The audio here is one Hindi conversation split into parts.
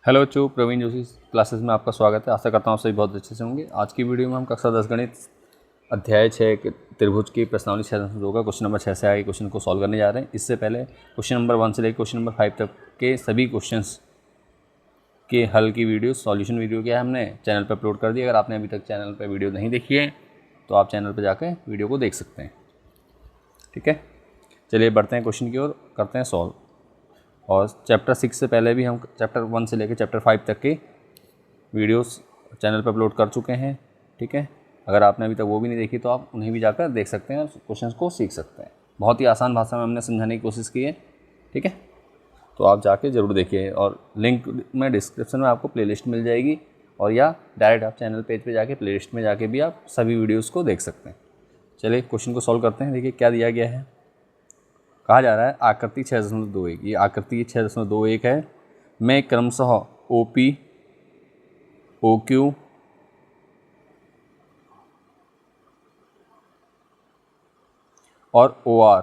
हेलो बच्चों, प्रवीण जोशी क्लासेस में आपका स्वागत है। आशा करता हूँ आप सभी बहुत अच्छे से होंगे। आज की वीडियो में हम कक्षा 10 गणित अध्याय 6 के त्रिभुज की प्रश्नावली 6.2 का क्वेश्चन नंबर 6 से आगे क्वेश्चन को सॉल्व करने जा रहे हैं। इससे पहले क्वेश्चन नंबर 1 से लेकर क्वेश्चन नंबर 5 तक के सभी क्वेश्चंस के हल की वीडियो सॉल्यूशन वीडियो क्या है हमने चैनल पर अपलोड कर दी। अगर आपने अभी तक चैनल पर वीडियो नहीं देखी है तो आप चैनल पर जाकर वीडियो को देख सकते हैं। ठीक है, चलिए बढ़ते हैं क्वेश्चन की ओर, करते हैं सॉल्व। और चैप्टर 6 से पहले भी हम चैप्टर 1 से लेकर चैप्टर 5 तक के वीडियोस चैनल पर अपलोड कर चुके हैं। ठीक है, अगर आपने अभी तक वो भी नहीं देखी तो आप उन्हें भी जाकर देख सकते हैं और क्वेश्चंस को सीख सकते हैं। बहुत ही आसान भाषा में हमने समझाने की कोशिश की है। ठीक है, तो आप जाके ज़रूर देखिए और लिंक में डिस्क्रिप्शन में आपको प्लेलिस्ट मिल जाएगी, और या डायरेक्ट आप चैनल पेज पे जाके प्लेलिस्ट में जाके भी आप सभी वीडियोज़ को देख सकते हैं। चलिए क्वेश्चन को सॉल्व करते हैं। देखिए क्या दिया गया है। कहा जा रहा है आकृति 6.21, ये आकृति 6.21 है। मैं क्रमशः OP, OQ और OR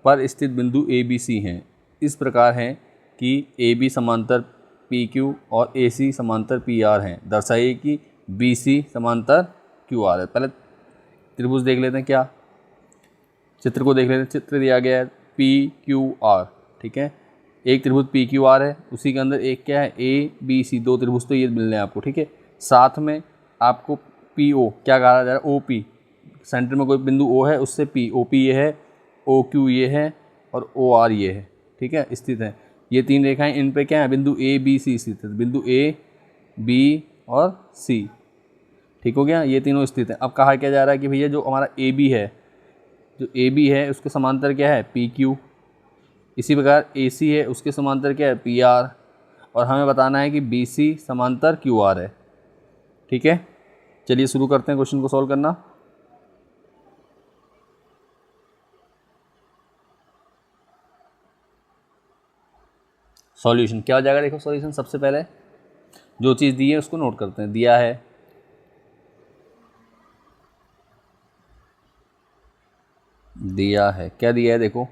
पर स्थित बिंदु ABC हैं। इस प्रकार हैं कि AB समांतर PQ और AC समांतर PR हैं। दर्शाइए कि BC समांतर QR है। पहले त्रिभुज देख लेते हैं, क्या चित्र को देख लेते हैं। चित्र दिया गया है PQR। ठीक है, एक त्रिभुज PQR है, उसी के अंदर एक क्या है ABC, दो त्रिभुज तो ये मिलने हैं आपको। ठीक है, साथ में आपको PO क्या कहा जा रहा है OP, सेंटर में कोई बिंदु O है उससे OP ये है, OQ ये है और OR ये है। ठीक है, स्थित है। ये तीन रेखाएं, इन पे क्या है बिंदु ABC स्थित है, बिंदु A, B और C। ठीक हो गया, ये तीनों स्थित हैं। अब कहा क्या जा रहा है कि भैया जो हमारा AB है, जो AB है उसके समांतर क्या है PQ, इसी प्रकार AC है उसके समांतर क्या है PR, और हमें बताना है कि BC समांतर QR है। ठीक है, चलिए शुरू करते हैं क्वेश्चन को सॉल्व करना। सॉल्यूशन क्या हो जाएगा, देखो सॉल्यूशन सबसे पहले जो चीज़ दी है उसको नोट करते हैं। दिया है क्या दिया है, देखो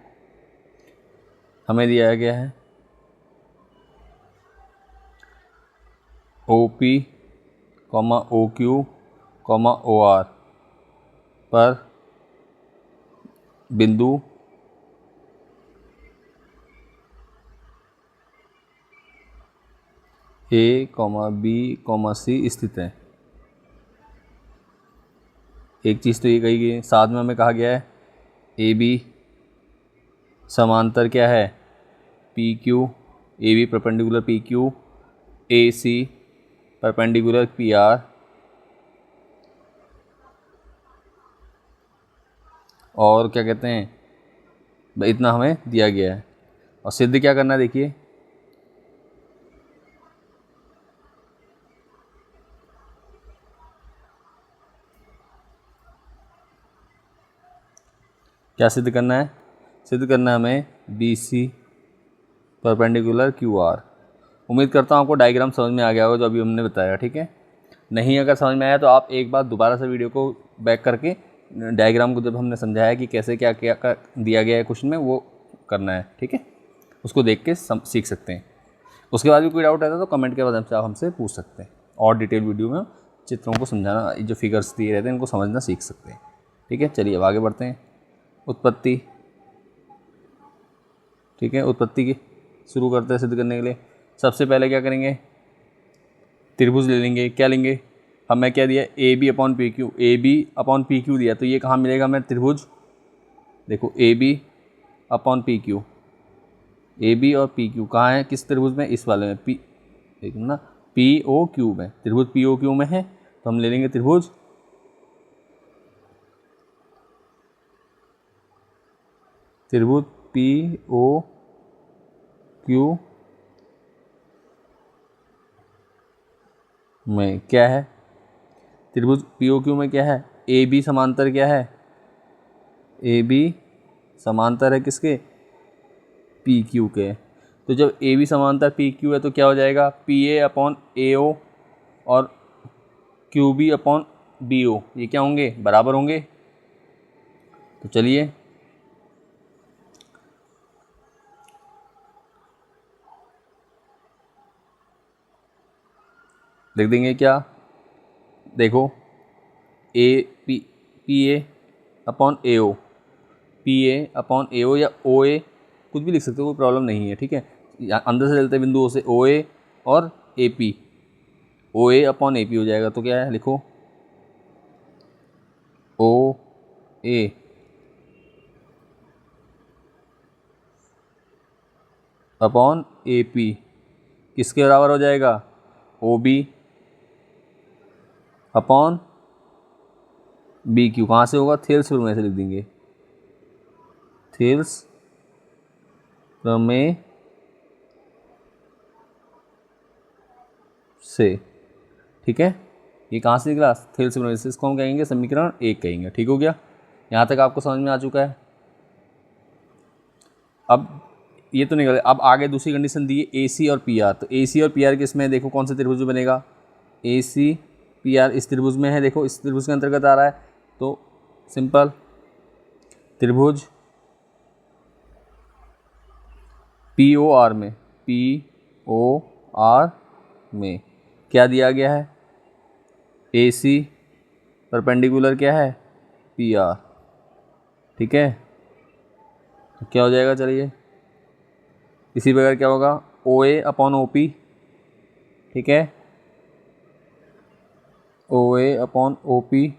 हमें दिया गया है OP, OQ, OR पर बिंदु A, B, C स्थित है। एक चीज़ तो ये कही गई, साथ में हमें कहा गया है AB समांतर क्या है PQ, AB perpendicular PQ, AC perpendicular PR, और क्या कहते हैं भाई, इतना हमें दिया गया है। और सिद्ध क्या करना है, देखिए क्या सिद्ध करना है, सिद्ध करना है हमें BC परपेंडिकुलर QR। उम्मीद करता हूँ आपको डायग्राम समझ में आ गया होगा जो अभी हमने बताया। ठीक है, नहीं अगर समझ में आया तो आप एक बार दोबारा से वीडियो को बैक करके डायग्राम को जब हमने समझाया कि कैसे क्या क्या दिया गया है क्वेश्चन में वो करना है। ठीक है, उसको देख के सीख सकते हैं। उसके बाद भी कोई डाउट आता है तो कमेंट के माध्यम से आप हमसे पूछ सकते हैं, और डिटेल वीडियो में चित्रों को समझाना, जो फिगर्स दिए रहते हैं इनको समझना सीख सकते हैं। ठीक है, चलिए अब आगे बढ़ते हैं। उत्पत्ति, ठीक है, उत्पत्ति की शुरू करते हैं सिद्ध करने के लिए। सबसे पहले क्या करेंगे, त्रिभुज ले लेंगे। क्या लेंगे, हमें क्या दिया AB upon PQ, AB upon PQ दिया, तो ये कहाँ मिलेगा हमें त्रिभुज, देखो AB अपॉन PQ, AB और PQ कहाँ है, किस त्रिभुज में, इस वाले में एक ना POQ में, त्रिभुज POQ में है, तो हम ले लेंगे त्रिभुज POQ में क्या है, त्रिभुज POQ में क्या है AB समांतर क्या है, AB समांतर है किसके PQ के। तो जब AB समांतर PQ है तो क्या हो जाएगा PA अपॉन AO और QB अपॉन BO, ये क्या होंगे बराबर होंगे। तो चलिए लिख देंगे क्या, देखो A P P A upon A O, P A upon A O या ओ ए कुछ भी लिख सकते हो, कोई प्रॉब्लम नहीं है, ठीक है। अंदर से चलते बिंदुओं से ओ ए और A P, O A upon A P हो जाएगा। तो क्या है, लिखो ओ ए अपॉन ए पी किसके बराबर हो जाएगा, O B upon B Q. कहाँ से होगा, थेल्स प्रमेय से लिख देंगे, थेल्स प्रमेय से, ठीक है। ये कहाँ से निकला, थेल्स प्रमेय से। इसको हम कहेंगे समीकरण 1 कहेंगे, ठीक हो गया। यहाँ तक आपको समझ में आ चुका है। अब ये तो निकल, अब आगे दूसरी कंडीशन दी है ए सी और पी आर। तो ए सी और पी आर किस में है, देखो कौन सा त्रिभुज बनेगा, ए सी पी आर इस त्रिभुज में है, देखो इस त्रिभुज के अंतर्गत आ रहा है। तो सिंपल, त्रिभुज पी ओ आर में, पी ओ आर में क्या दिया गया है, ए सी परपेंडिकुलर क्या है, पी आर, ठीक है। तो क्या हो जाएगा, चलिए इसी प्रकार क्या होगा, ओ ए अपॉन ओ पी, ठीक है, O A upon O P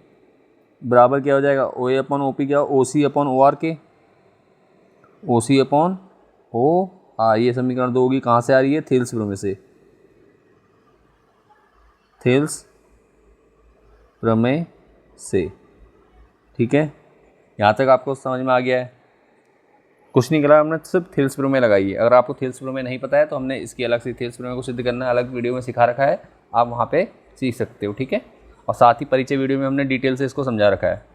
बराबर क्या हो जाएगा, ओ ए अपॉन ओ पी क्या, ओ सी अपॉन ओ आर के, ओ सी अपॉन ओ आर। ये समीकरण 2 होगी, कहाँ से आ रही है, थेल्स प्रमेय से, थेल्स प्रमेय से, ठीक है। यहाँ तक आपको समझ में आ गया है। कुछ नहीं करा हमने, सिर्फ थेल्स प्रमेय लगाई है। अगर आपको थेल्स प्रमेय नहीं पता है तो हमने इसकी अलग से थेल्स प्रमेय को सिद्ध करना अलग वीडियो में सिखा रखा है, आप वहाँ पे सीख सकते हो, ठीक है। और साथ ही परिचय वीडियो में हमने डिटेल से इसको समझा रखा है,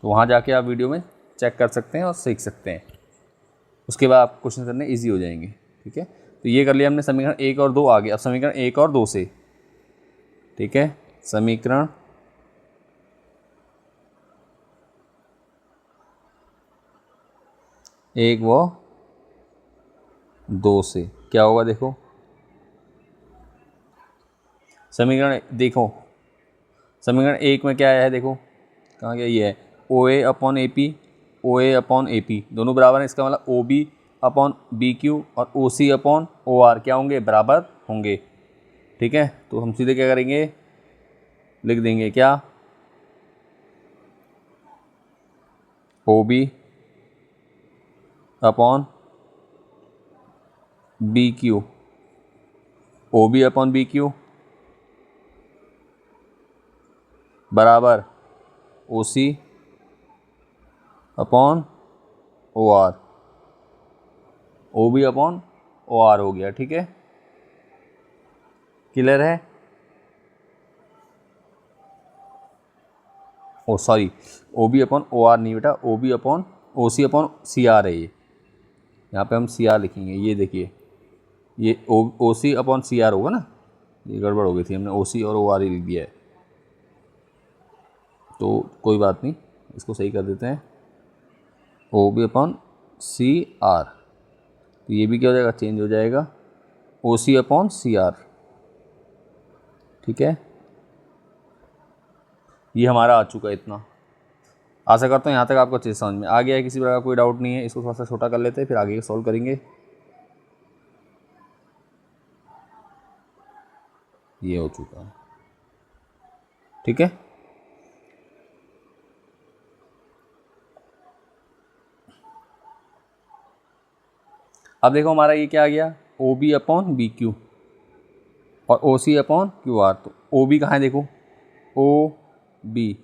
तो वहाँ जाके आप वीडियो में चेक कर सकते हैं और सीख सकते हैं। उसके बाद आप क्वेश्चन करने ईजी हो जाएंगे, ठीक है। तो ये कर लिया हमने समीकरण 1 और 2 आगे। अब समीकरण 1 और 2 से, ठीक है, समीकरण 1 व 2 से क्या होगा, देखो समीकरण, देखो समीकरण 1 में क्या आया है, देखो कहाँ गया, ये है O A upon A P, O A upon A P दोनों बराबर हैं। इसका मतलब O B upon B Q और O C upon O are क्या होंगे, बराबर होंगे, ठीक है। तो हम सीधे क्या करेंगे, लिख देंगे क्या, O B upon B Q, O B upon B Q बराबर O C upon O R, O B upon O R हो गया, ठीक है। क्लियर है, O sorry, O B upon O R नहीं बेटा, O B upon O C upon C R है ये, यहाँ पे हम सी आर लिखेंगे। ये देखिए, ये ओ सी अपॉन सी आर होगा ना, ये गड़बड़ हो गई थी, हमने ओ सी और ओ आर ही लिख दिया है, तो कोई बात नहीं, इसको सही कर देते हैं, O B upon C R. तो ये भी क्या हो जाएगा, चेंज हो जाएगा, ओ सी अपॉन सी आर, ठीक है। ये हमारा आ चुका है इतना। आशा करता हूँ यहाँ तक आपको अच्छे से समझ में आ गया है, किसी प्रकार का कोई डाउट नहीं है। इसको थोड़ा सा छोटा कर लेते हैं, फिर आगे सॉल्व करेंगे। ये हो चुका है, ठीक है। अब देखो हमारा ये क्या आ गया, O B upon B Q और O C upon Q R. तो ओ बी कहाँ है, देखो ओ बी,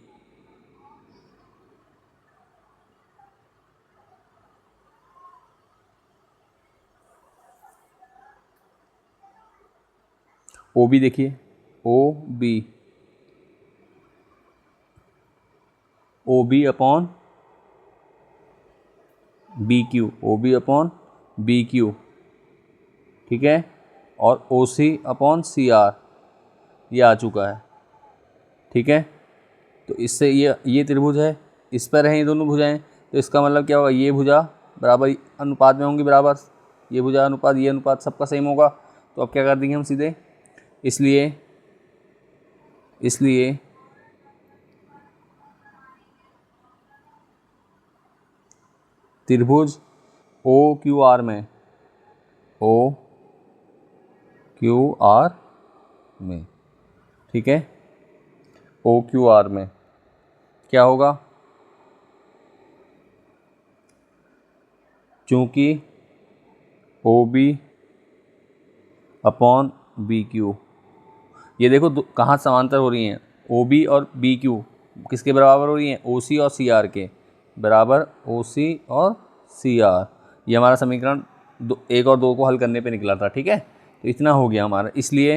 ओ बी देखिए, O B, O B upon B Q, O B upon B Q, ठीक है। और O C upon C are ये आ चुका है, ठीक है। तो इससे ये त्रिभुज है, इस पर हैं ये दोनों भुजाएं, तो इसका मतलब क्या होगा, ये भुजा बराबर अनुपात में होंगी, बराबर ये भुजा अनुपात ये अनुपात सबका सेम होगा। तो अब क्या कर देंगे हम सीधे, इसलिए त्रिभुज ओ क्यू आर में ठीक है, ओ क्यू आर में क्या होगा, चूंकि O B upon B Q, ये देखो कहाँ समांतर हो रही हैं, ओ बी और बी क्यू किसके बराबर हो रही हैं, ओ सी और सी आर के बराबर, ओ सी और सी आर। ये हमारा समीकरण 1 और 2 को हल करने पे निकला था। ठीक है, तो इतना हो गया हमारा। इसलिए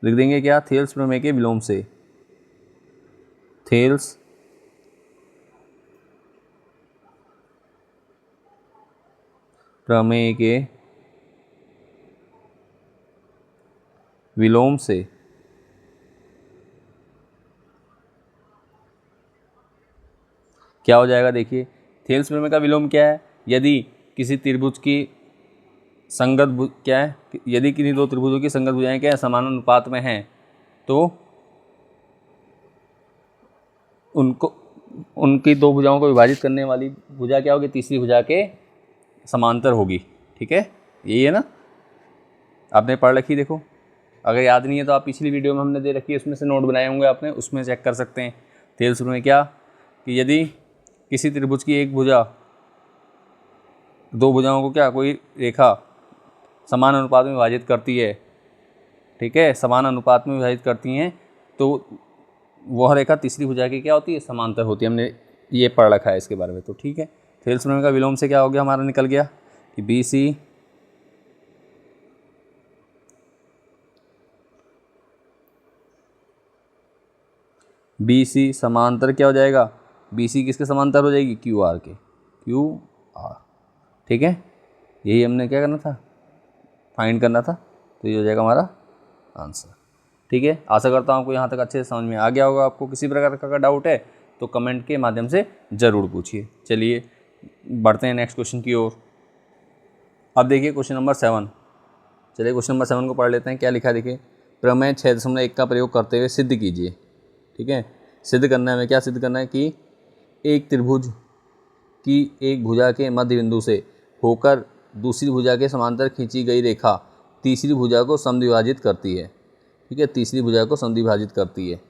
लिख देंगे क्या, थेल्स प्रमेय के विलोम से, थेल्स प्रमेय के विलोम से क्या हो जाएगा, देखिए थेल्स प्रमेय का विलोम क्या है, यदि किसी त्रिभुज की संगत क्या है, यदि किन्हीं दो त्रिभुजों की संगत भुजाएं क्या है, समान अनुपात में हैं, तो उनको उनकी दो भुजाओं को विभाजित करने वाली भुजा क्या होगी, तीसरी भुजा के समांतर होगी। ठीक है, यही है ना, आपने पढ़ रखी, देखो अगर याद नहीं है तो आप पिछली वीडियो में हमने दे रखी है, उसमें से नोट बनाए होंगे आपने, उसमें चेक कर सकते हैं। थेल्स प्रमेय क्या, कि यदि किसी त्रिभुज की एक भुजा दो भुजाओं को क्या, कोई रेखा समान अनुपात में विभाजित करती है, ठीक है, समान अनुपात में विभाजित करती हैं, तो वह रेखा तीसरी भुजा की क्या होती है, समांतर होती है। हमने ये पढ़ रखा है इसके बारे में, तो ठीक है। थेल्स प्रमेय का विलोम से क्या हो गया, हमारा निकल गया कि बी सी समांतर क्या हो जाएगा, बी सी किसके समांतर हो जाएगी, क्यू आर के, क्यू आर। ठीक है, यही हमने क्या करना था, फाइंड करना था, तो ये हो जाएगा हमारा आंसर। ठीक है, आशा करता हूँ आपको यहाँ तक अच्छे से समझ में आ गया होगा। आपको किसी प्रकार का डाउट है तो कमेंट के माध्यम से ज़रूर पूछिए। चलिए बढ़ते हैं नेक्स्ट क्वेश्चन की ओर। अब देखिए क्वेश्चन नंबर 7। चलिए क्वेश्चन नंबर 7 को पढ़ लेते हैं। क्या लिखा है देखिए, प्रमेय 6.1 का प्रयोग करते हुए सिद्ध कीजिए। ठीक है, सिद्ध करना है, हमें क्या सिद्ध करना है कि एक त्रिभुज की एक भुजा के मध्य बिंदु से होकर दूसरी भुजा के समांतर खींची गई रेखा तीसरी भुजा को समद्विभाजित करती है। ठीक है, तीसरी भुजा को समद्विभाजित करती है।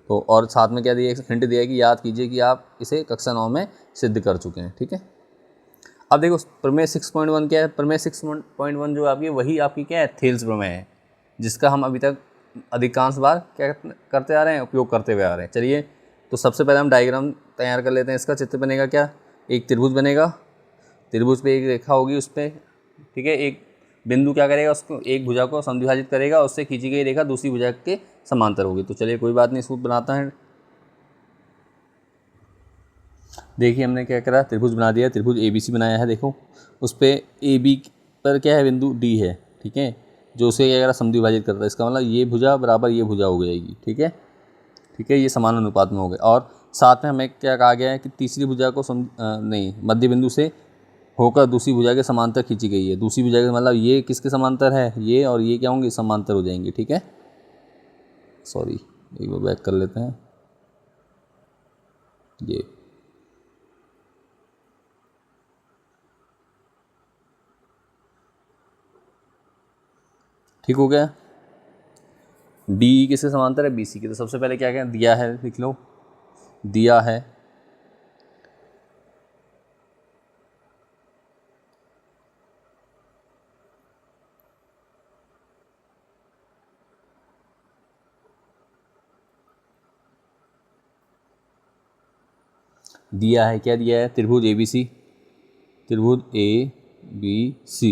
तो और साथ में क्या दिया, एक हिंट दिया है कि याद कीजिए कि आप इसे कक्षा 9 में सिद्ध कर चुके हैं। ठीक है, अब देखो प्रमेय 6.1 क्या है, प्रमेय 6.1 जो आपकी वही आपकी क्या है, थेल्स प्रमेय है, जिसका हम अभी तक अधिकांश बार क्या करते आ रहे हैं, उपयोग करते हुए आ रहे हैं। चलिए तो सबसे पहले हम डायग्राम तैयार कर लेते हैं। इसका चित्र बनेगा क्या, एक त्रिभुज बनेगा, त्रिभुज पे एक रेखा होगी उस पर, ठीक है, एक बिंदु क्या करेगा, उसको एक भुजा को समद्विभाजित करेगा, उससे खींची गई रेखा दूसरी भुजा के समांतर होगी। तो चलिए कोई बात नहीं, सूत्र बनाता है। देखिए हमने क्या करा, त्रिभुज बना दिया, त्रिभुज ए बी सी बनाया है। देखो उस पर ए बी पर क्या है, बिंदु डी है। ठीक है, जो उसे क्या करा, समद्विभाजित करता है। इसका मतलब ये भुजा बराबर ये भुजा हो जाएगी। ठीक है, ठीक है, ये समान अनुपात में हो गए। और साथ में हमें क्या कहा गया है कि तीसरी भुजा को नहीं, मध्य बिंदु से होकर दूसरी भुजा के समांतर खींची गई है। दूसरी भुजा के मतलब ये किसके समांतर है, ये और ये क्या होंगे, समांतर हो जाएंगे। ठीक है, सॉरी एक बार बैक कर लेते हैं, ये ठीक हो गया। डी किसके समांतर है, बी सी के। तो सबसे पहले क्या क्या दिया है, लिख लो, दिया है दिया है क्या दिया है, त्रिभुज ए बी सी, त्रिभुज ए बी सी,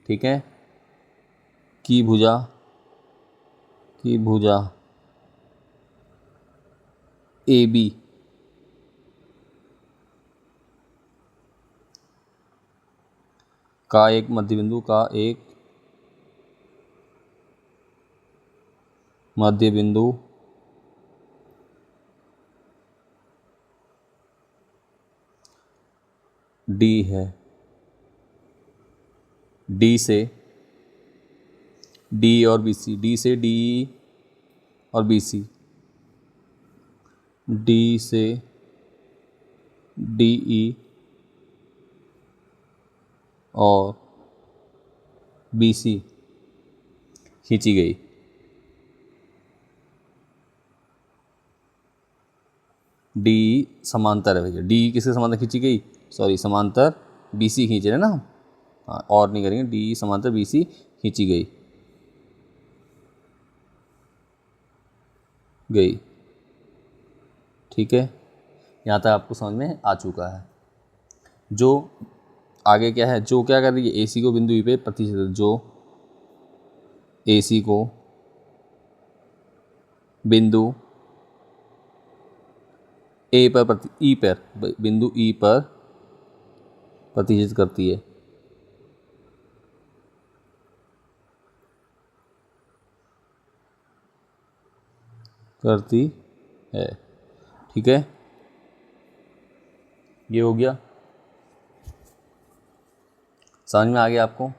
ठीक है, की भुजा ए बी का एक मध्य बिंदु डी है, डी से डी और बी सी, डी से डी और बी सी, डी से डी ई और बी सी खींची गई। डी समांतर है भैया, डी किसके समांतर खींची गई, सॉरी समांतर बी सी खींच रहे ना हम, हाँ और नहीं करेंगे, डी समांतर बी सी खींची गई गई। ठीक है, यहाँ तक आपको समझ में आ चुका है। जो आगे क्या है, जो क्या कर रही है, ए सी को बिंदु ई पे प्रतिच्छेद, जो ए सी को बिंदु ए पर ई पर, बिंदु ई पर प्रतिच्छेद करती है, करती है। ठीक है, ये हो गया, समझ में आ गया आपको।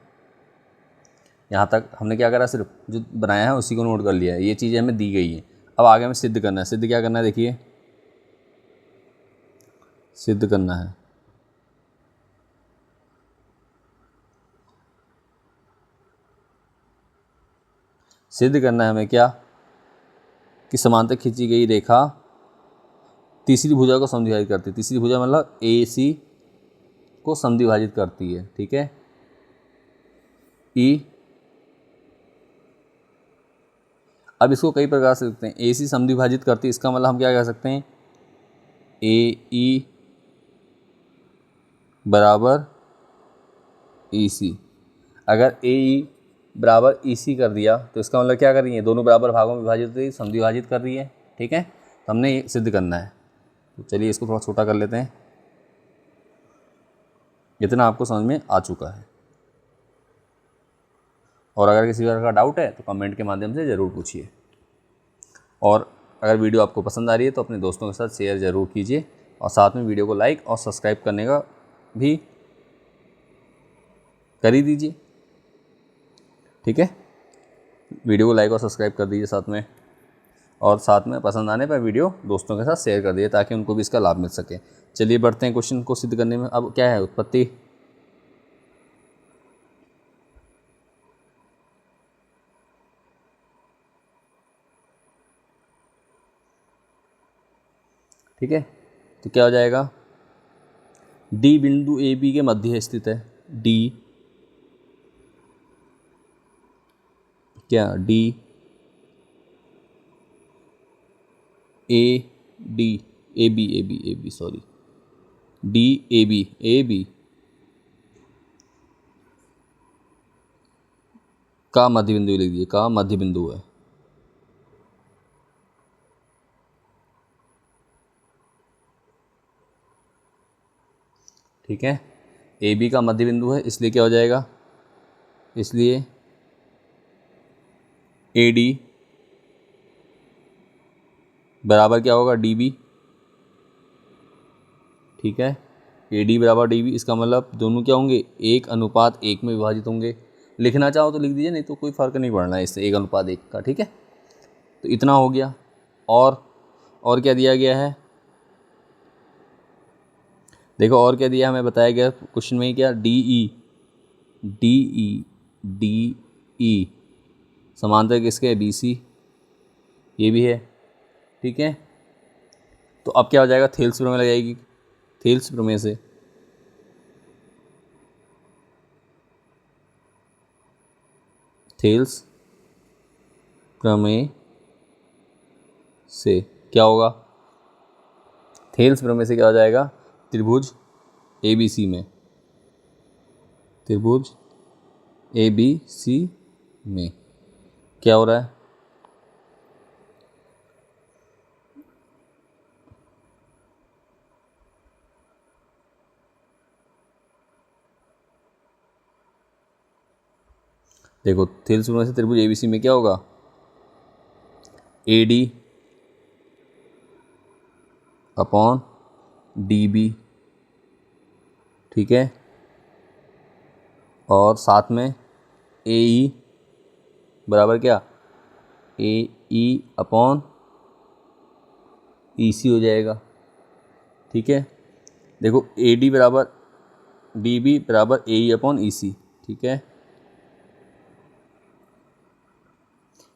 यहाँ तक हमने क्या करा, सिर्फ जो बनाया है उसी को नोट कर लिया है, ये चीज़ें हमें दी गई हैं। अब आगे हमें सिद्ध करना है। सिद्ध क्या करना है, देखिए सिद्ध करना है। सिद्ध करना है हमें क्या, कि समांतर खींची गई रेखा तीसरी भुजा को समद्विभाजित करती है। तीसरी भुजा मतलब ए सी को समद्विभाजित करती है। ठीक है, ई, अब इसको कई प्रकार से लिखते हैं। ए सी समद्विभाजित करती है, इसका मतलब हम क्या कह सकते हैं, ए ई बराबर ई सी। अगर ए ई बराबर ई सी कर दिया तो इसका मतलब क्या कर रही है, दोनों बराबर भागों में विभाजित हुई, समद्विभाजित कर रही है। ठीक है, तो हमने ये सिद्ध करना है। तो चलिए इसको थोड़ा छोटा कर लेते हैं, इतना आपको समझ में आ चुका है। और अगर किसी प्रकार का डाउट है तो कमेंट के माध्यम से ज़रूर पूछिए। और अगर वीडियो आपको पसंद आ रही है तो अपने दोस्तों के साथ शेयर ज़रूर कीजिए, और साथ में वीडियो को लाइक और सब्सक्राइब करने का भी कर ही दीजिए। ठीक है, वीडियो को लाइक और सब्सक्राइब कर दीजिए साथ में, और साथ में पसंद आने पर वीडियो दोस्तों के साथ शेयर कर दीजिए ताकि उनको भी इसका लाभ मिल सके। चलिए बढ़ते हैं क्वेश्चन को सिद्ध करने में। अब क्या है, उत्पत्ति। ठीक है, तो क्या हो जाएगा, डी बिंदु ए बी के मध्य स्थित है। डी क्या, D A D A B A B A B sorry D A B का मध्य बिंदु लिख दीजिए, का मध्य बिंदु है। ठीक है, ए बी का मध्य बिंदु है, इसलिए क्या हो जाएगा, इसलिए ए डी बराबर क्या होगा, डी बी। ठीक है, ए डी बराबर डी बी, इसका मतलब दोनों क्या होंगे, 1:1 में विभाजित होंगे। लिखना चाहो तो लिख दीजिए, नहीं तो कोई फ़र्क नहीं पड़ना है इससे, 1:1 का। ठीक है, तो इतना हो गया। और क्या दिया गया है, देखो और क्या दिया हमें, बताया गया क्वेश्चन में ही क्या, डी ई समांतर किसके है, बी सी, ये भी है। ठीक है, तो अब क्या हो जाएगा, थेल्स प्रमेय लग जाएगी। थेल्स प्रमेय से थेल्स प्रमेय से क्या होगा, थेल्स प्रमेय से क्या हो जाएगा, त्रिभुज ए बी सी में, त्रिभुज ए बी सी में क्या हो रहा है, देखो थेल्स प्रमेय से त्रिभुज ए बी सी में क्या होगा, A D upon D B. ठीक है, और साथ में ए ई बराबर क्या, ए ई अपॉन ई सी हो जाएगा। ठीक है, देखो ए डी बराबर डी बी बराबर ए ई अपॉन ई सी। ठीक है,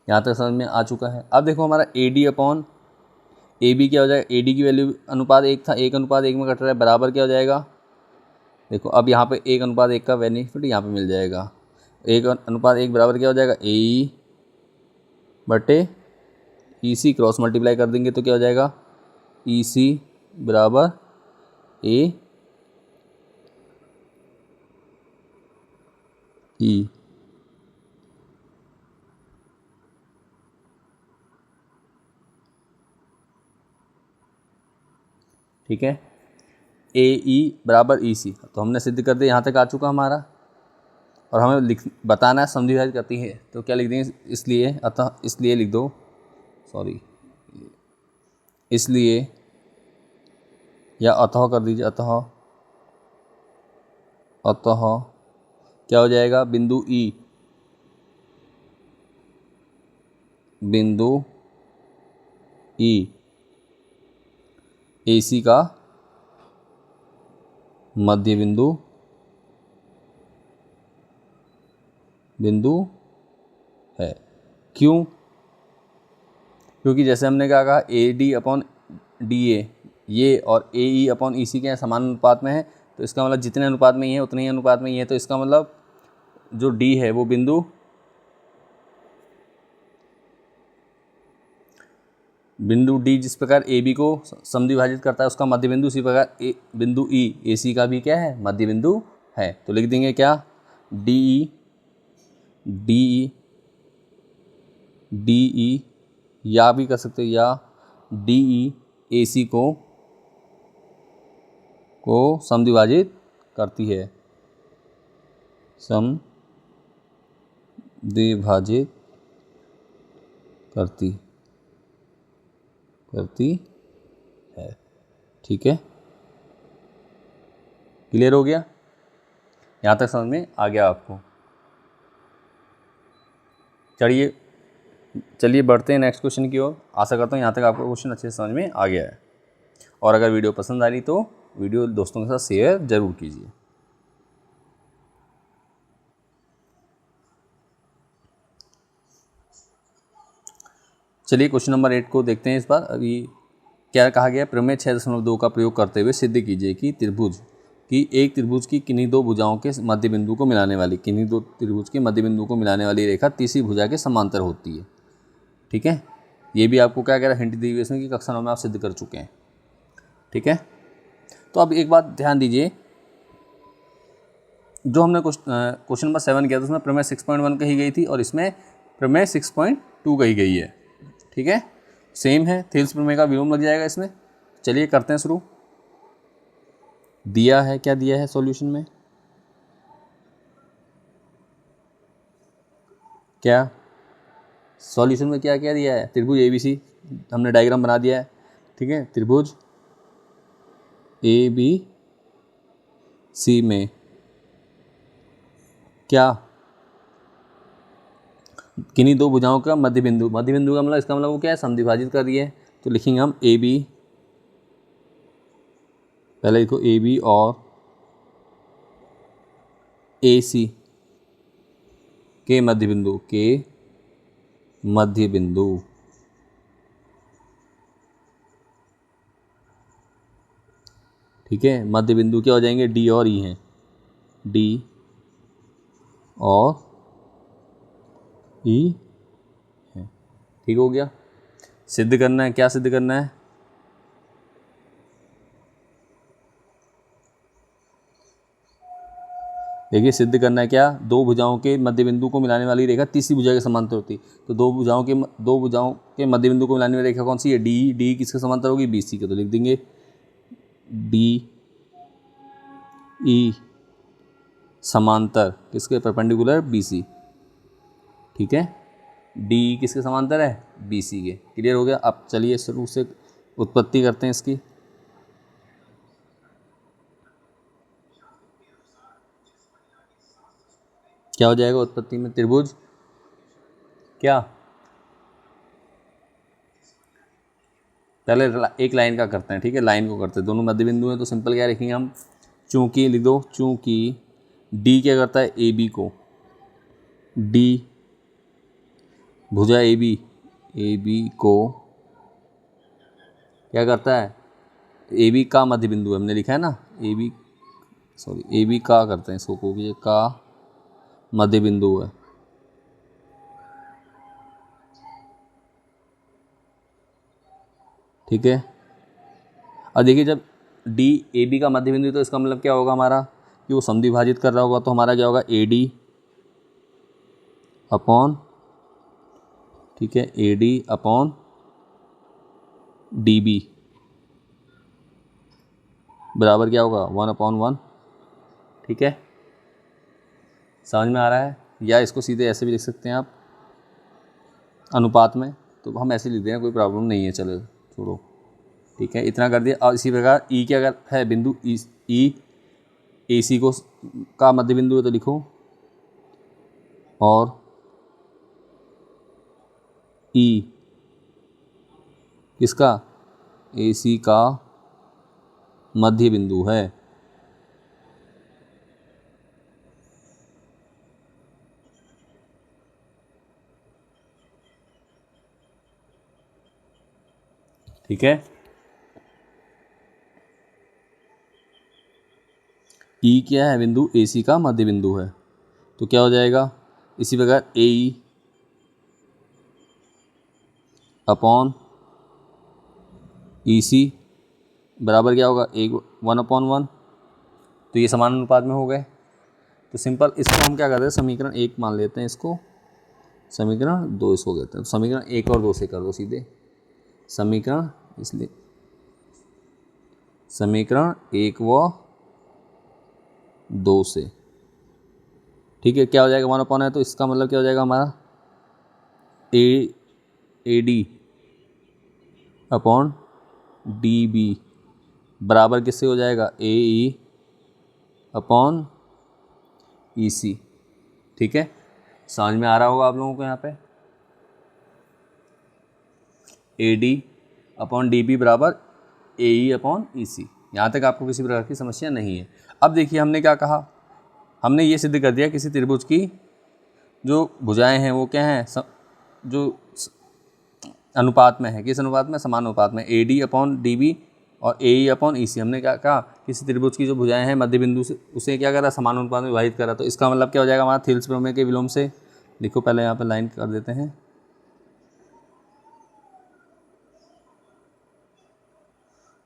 यहाँ तक समझ में आ चुका है। अब देखो हमारा A D upon A B क्या हो जाएगा, ए डी की वैल्यू अनुपात 1 था, 1:1 में कट रहा है, बराबर क्या हो जाएगा, देखो अब यहाँ पे 1:1 का बेनिफिट यहाँ पे मिल जाएगा। 1:1 बराबर क्या हो जाएगा, ए ई बटे ई सी, क्रॉस मल्टीप्लाई कर देंगे तो क्या हो जाएगा, ई सी बराबर ए ई। ठीक है, ए ई बराबर ई सी, तो हमने सिद्ध कर दिया, यहाँ तक आ चुका हमारा। और हमें बताना है समझी विभाजित करती है, तो क्या लिख देंगे, इसलिए अतः, इसलिए लिख दो, सॉरी, इसलिए या अतः कर दीजिए, अतः, अतः क्या हो जाएगा, बिंदु ई, बिंदु ई ए सी का मध्य बिंदु है। क्यों, क्योंकि जैसे हमने क्या कहा, ए डी अपॉन डी ए, ये और ए ई अपॉन ई सी के समान अनुपात में है, तो इसका मतलब जितने अनुपात में ये है उतने ही अनुपात में ये है, तो इसका मतलब जो डी है वो बिंदु डी जिस प्रकार ए बी को समद्विभाजित करता है उसका मध्य बिंदु, उसी प्रकार बिंदु ई ए सी का भी क्या है, मध्य बिंदु है। तो लिख देंगे क्या, डी ई डी ई, या भी कर सकते हैं, या डी ई ए सी को समद्विभाजित करती है, समद्विभाजित करती है। ठीक है, क्लियर हो गया, यहाँ तक समझ में आ गया आपको। चलिए बढ़ते हैं नेक्स्ट क्वेश्चन की ओर। आशा करता हूँ यहाँ तक आपको क्वेश्चन अच्छे से समझ में आ गया है, और अगर वीडियो पसंद आ रही तो वीडियो दोस्तों के साथ शेयर जरूर कीजिए। चलिए क्वेश्चन नंबर 8 को देखते हैं इस बार। अभी क्या कहा गया, प्रमेय 6.2 का प्रयोग करते हुए सिद्ध कीजिए कि एक त्रिभुज की किन्हीं दो भुजाओं के मध्य बिंदु को मिलाने वाली रेखा तीसरी भुजा के समांतर होती है। ठीक है, ये भी आपको क्या कह रहा है, हिंट दी हुई इसमें कि कक्षा 9 में आप सिद्ध कर चुके हैं। ठीक है, तो अब एक बात ध्यान दीजिए, जो हमने क्वेश्चन नंबर 7 किया था उसमें प्रमेय 6.1 कही गई थी और इसमें प्रमेय 6.2 कही गई है। ठीक है, सेम है, थेल्स प्रमेय का विलोम लग जाएगा इसमें। चलिए करते हैं शुरू। दिया है, क्या दिया है सॉल्यूशन में, क्या सॉल्यूशन में क्या क्या दिया है, त्रिभुज ए बी सी, हमने डायग्राम बना दिया है। ठीक है, त्रिभुज ए बी सी में क्या, किन्हीं दो भुजाओं का मध्य बिंदु का मतलब, इसका मतलब वो क्या है, समद्विभाजित कर रही है। तो लिखेंगे हम ए बी, पहले लिखो ए बी और ए सी के मध्य बिंदु ठीक है, मध्य बिंदु क्या हो जाएंगे, डी और ई हैं, डी और ई है। ठीक हो गया, सिद्ध करना है, क्या सिद्ध करना है, देखिए सिद्ध करना है क्या, दो भुजाओं के मध्य बिंदु को मिलाने वाली रेखा तीसरी भुजा के समांतर होती है। तो दो भुजाओं के मध्य बिंदु को मिलाने वाली रेखा कौन सी है, डी किसके समांतर होगी, बी सी के। तो लिख देंगे डी ई समांतर किसके, परपेंडिकुलर बी सी। ठीक है, डी किसके समांतर है, बी सी के। क्लियर हो गया। अब चलिए शुरू से उत्पत्ति करते हैं इसकी। क्या हो जाएगा उत्पत्ति में, त्रिभुज क्या पहले एक लाइन का करते हैं, ठीक है, लाइन को करते हैं, दोनों मध्य बिंदु हैं तो सिंपल क्या लिखेंगे हम, चूंकि लिख दो, चूंकि डी क्या करता है, ए बी को, डी भुजा ए बी को क्या करता है, ए बी का मध्य बिंदु है, हमने लिखा है ना, ए बी का करते हैं इसको, को भी का मध्य बिंदु है। ठीक है, अब देखिए जब डी ए बी का मध्य बिंदु तो इसका मतलब क्या होगा हमारा, कि वो समद्विभाजित कर रहा होगा, तो हमारा क्या होगा, ए डी अपॉन, ठीक है, A D upon D B बराबर क्या होगा, 1/1। ठीक है, समझ में आ रहा है, या इसको सीधे ऐसे भी लिख सकते हैं आप अनुपात में, तो हम ऐसे लिख दें, कोई प्रॉब्लम नहीं है, चलो छोड़ो। ठीक है, इतना कर दिया। और इसी प्रकार ई क्या अगर है बिंदु, ई ए सी को का मध्य बिंदु है तो लिखो, और ई किसका, ए सी का मध्य बिंदु है। ठीक है, ई क्या है, बिंदु ए सी का मध्य बिंदु है, तो क्या हो जाएगा, इसी प्रकार ए ई अपॉन ई सी बराबर क्या होगा, 1/1। तो ये समान अनुपात में हो गए। तो सिंपल इसको हम क्या करते हैं, समीकरण 1 मान लेते हैं, इसको समीकरण 2 इसको कहते हैं। तो समीकरण 1 और 2 से कर दो सीधे, समीकरण, इसलिए समीकरण 1 व 2 से। ठीक है, क्या हो जाएगा, 1/, है तो इसका मतलब क्या हो जाएगा हमारा, A D upon D B बराबर किससे हो जाएगा, ए ई अपॉन ई सी। ठीक है, समझ में आ रहा होगा आप लोगों को यहाँ पे, A D upon D B बराबर ए ई अपॉन ई सी। यहाँ तक आपको किसी प्रकार की समस्या नहीं है। अब देखिए हमने क्या कहा, हमने ये सिद्ध कर दिया किसी त्रिभुज की जो भुजाएं हैं वो क्या हैं, जो अनुपात में है, किस अनुपात में, समान अनुपात में, A D upon D B और ए ई अपॉन ई सी। हमने क्या कहा, किसी त्रिभुज की जो भुजाएं हैं मध्य बिंदु से उसे क्या करा, समान अनुपात में विभाजित करा। तो इसका मतलब क्या हो जाएगा हमारा, थेल्स प्रमेय के विलोम से। लिखो, पहले यहाँ पे लाइन कर देते हैं,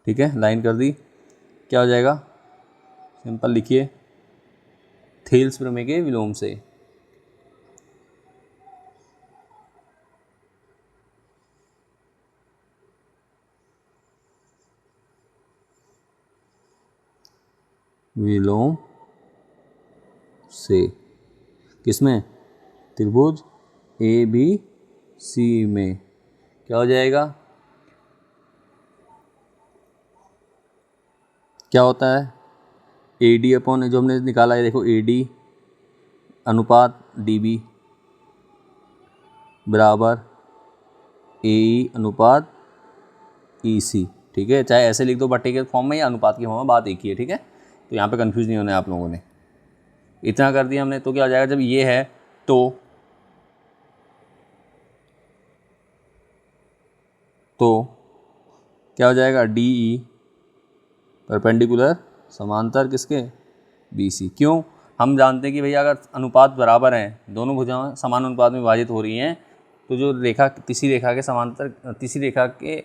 ठीक है, लाइन कर दी, क्या हो जाएगा, सिंपल लिखिए, थेल्स प्रमेय के विलोम से। विलोम से किसमें, त्रिभुज ए बी सी में क्या हो जाएगा, क्या होता है, ए डी अपॉन, जो हमने निकाला है देखो, ए डी अनुपात डी बी बराबर ए ई अनुपात ई सी। ठीक है, चाहे ऐसे लिख दो बट्टे के फॉर्म में या अनुपात की फॉर्म में, बात एक ही है। ठीक है, तो यहाँ पे कंफ्यूज नहीं होना है आप लोगों ने। इतना कर दिया हमने, तो क्या हो जाएगा, जब ये है तो क्या हो जाएगा, डी ई परपेंडिकुलर समांतर किसके, बी सी। क्यों, हम जानते हैं कि भैया अगर अनुपात बराबर हैं, दोनों भुजाएं समान अनुपात में विभाजित हो रही हैं, तो जो रेखा तीसरी रेखा के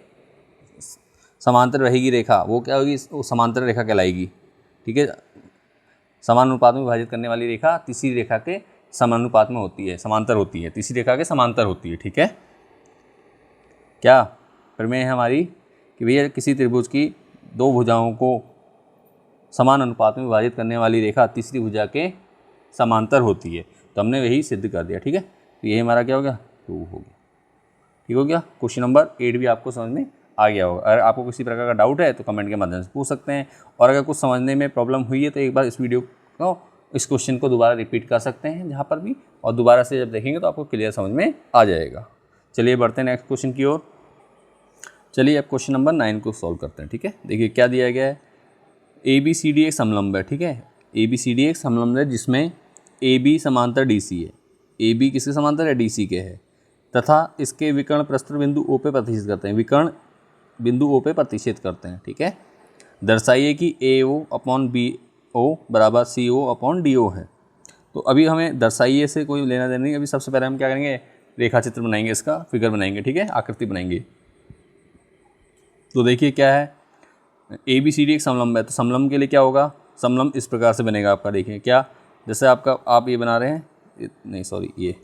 समांतर रहेगी रेखा, वो क्या होगी, वो समांतर रेखा कहलाएगी। ठीक है, समान अनुपात में विभाजित करने वाली रेखा तीसरी रेखा के समानुपात में होती है, समांतर होती है, तीसरी रेखा के समांतर होती है। ठीक है, क्या प्रमेय है हमारी, कि भैया किसी त्रिभुज की दो भुजाओं को समान अनुपात में विभाजित करने वाली रेखा तीसरी भुजा के समांतर होती है। तो हमने वही सिद्ध कर दिया। ठीक है, तो यही हमारा क्या हो गया, 2 हो गया। ठीक हो गया, क्वेश्चन नंबर 8 भी आपको समझ में आ गया होगा। अगर आपको किसी प्रकार का डाउट है तो कमेंट के माध्यम से पूछ सकते हैं, और अगर कुछ समझने में प्रॉब्लम हुई है तो एक बार इस वीडियो को इस क्वेश्चन को दोबारा रिपीट कर सकते हैं जहाँ पर भी, और दोबारा से जब देखेंगे तो आपको क्लियर समझ में आ जाएगा। चलिए बढ़ते हैं नेक्स्ट क्वेश्चन की ओर। चलिए अब क्वेश्चन नंबर 9 को सॉल्व करते हैं। ठीक है, देखिए क्या दिया गया है। ABCD एक समलंब है। ठीक है, ABCD एक समलंब है जिसमें AB समांतर DC है। AB किसके समांतर है? DC के है, तथा इसके विकर्ण प्रस्तुत बिंदु O पे प्रतिच्छेद करते हैं। विकर्ण बिंदु O पे प्रतिच्छेद करते हैं। ठीक है, दर्शाइए कि AO अपॉन BO बराबर CO अपॉन DO है। तो अभी हमें दर्शाइए से कोई लेना देना नहीं। अभी सबसे पहले हम क्या करेंगे, रेखा चित्र बनाएंगे, इसका फिगर बनाएंगे। ठीक है, आकृति बनाएंगे। तो देखिए क्या है, ABCD एक समलंब है, तो समलंब के लिए क्या होगा, समलंब इस प्रकार से बनेगा आपका। देखिए क्या, जैसे आप ये बना रहे हैं, नहीं सॉरी, ये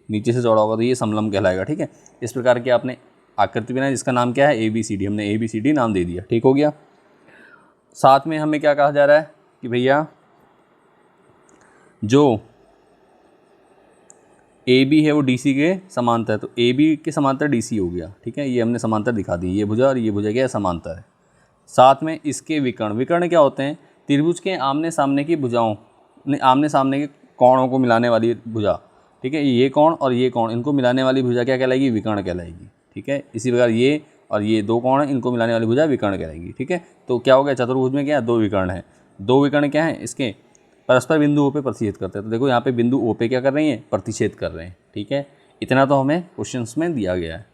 नीचे से चौड़ा होगा तो ये समलंब कहलाएगा। ठीक है, इस प्रकार की आपने आकृति बनाई जिसका नाम क्या है, ABCD। हमने ABCD नाम दे दिया। ठीक हो गया। साथ में हमें क्या कहा जा रहा है कि भैया जो AB है वो DC के समांतर है, तो AB के समांतर DC हो गया। ठीक है, ये हमने समांतर दिखा दी, ये भुजा और ये भुजा क्या है, समांतर है। साथ में इसके विकर्ण, विकर्ण क्या होते हैं, त्रिभुज के आमने सामने की भुजाओं, आमने सामने के कोणों को मिलाने वाली भुजा। ठीक है, ये कोण और ये कोण, इनको मिलाने वाली भुजा क्या कहलाएगी, विकर्ण कहलाएगी। ठीक है, इसी प्रकार ये और ये दो कोण हैं, इनको मिलाने वाली भुजा विकर्ण कहलाएगी। ठीक है, तो क्या हो गया, चतुर्भुज में क्या है, दो विकर्ण हैं। दो विकर्ण क्या हैं, इसके परस्पर बिंदु O पे प्रतिच्छेद करते हैं। तो देखो यहाँ पे बिंदु O पे क्या कर रही हैं, प्रतिच्छेद कर रहे हैं। ठीक है, इतना तो हमें क्वेश्चंस में दिया गया है।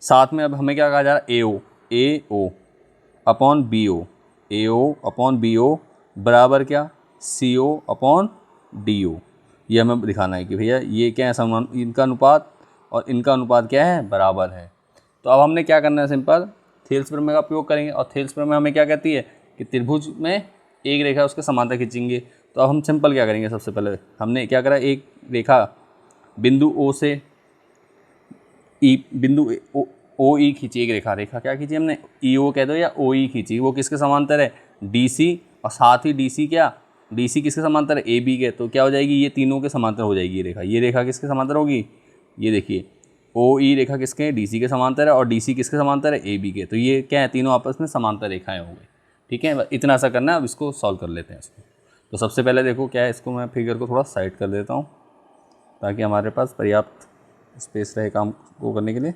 साथ में अब हमें क्या कहा जा रहा है, AO upon BO, AO upon BO बराबर क्या, CO अपॉन DO। ये हमें दिखाना है कि भैया ये क्या है, समान, इनका अनुपात और इनका अनुपात क्या है, बराबर है। तो अब हमने क्या करना है, सिंपल थेल्स प्रमेय का उपयोग करेंगे। और थेल्स प्रमेय हमें क्या कहती है कि त्रिभुज में एक रेखा उसके समांतर खींचेंगे। तो अब हम सिंपल क्या करेंगे, सबसे पहले हमने क्या करा, एक रेखा बिंदु O से बिंदु OE खींची, एक रेखा क्या खींची हमने, EO कह दो या OE खींची। वो किसके समांतर है, DC, और साथ ही DC क्या, DC किसके समांतर है, AB के। तो क्या हो जाएगी, ये तीनों के समांतर हो जाएगी ये रेखा किसके समांतर होगी, ये देखिए OE रेखा किसके, DC के समांतर है, और DC किसके समांतर है, AB के। तो ये क्या है, तीनों आपस में समांतर रेखाएं हो गई। ठीक है, इतना सा करना है। अब इसको सॉल्व कर लेते हैं इसको। तो सबसे पहले देखो क्या है, इसको मैं फिगर को थोड़ा साइड कर देता हूँ ताकि हमारे पास पर्याप्त स्पेस रहे काम को करने के लिए।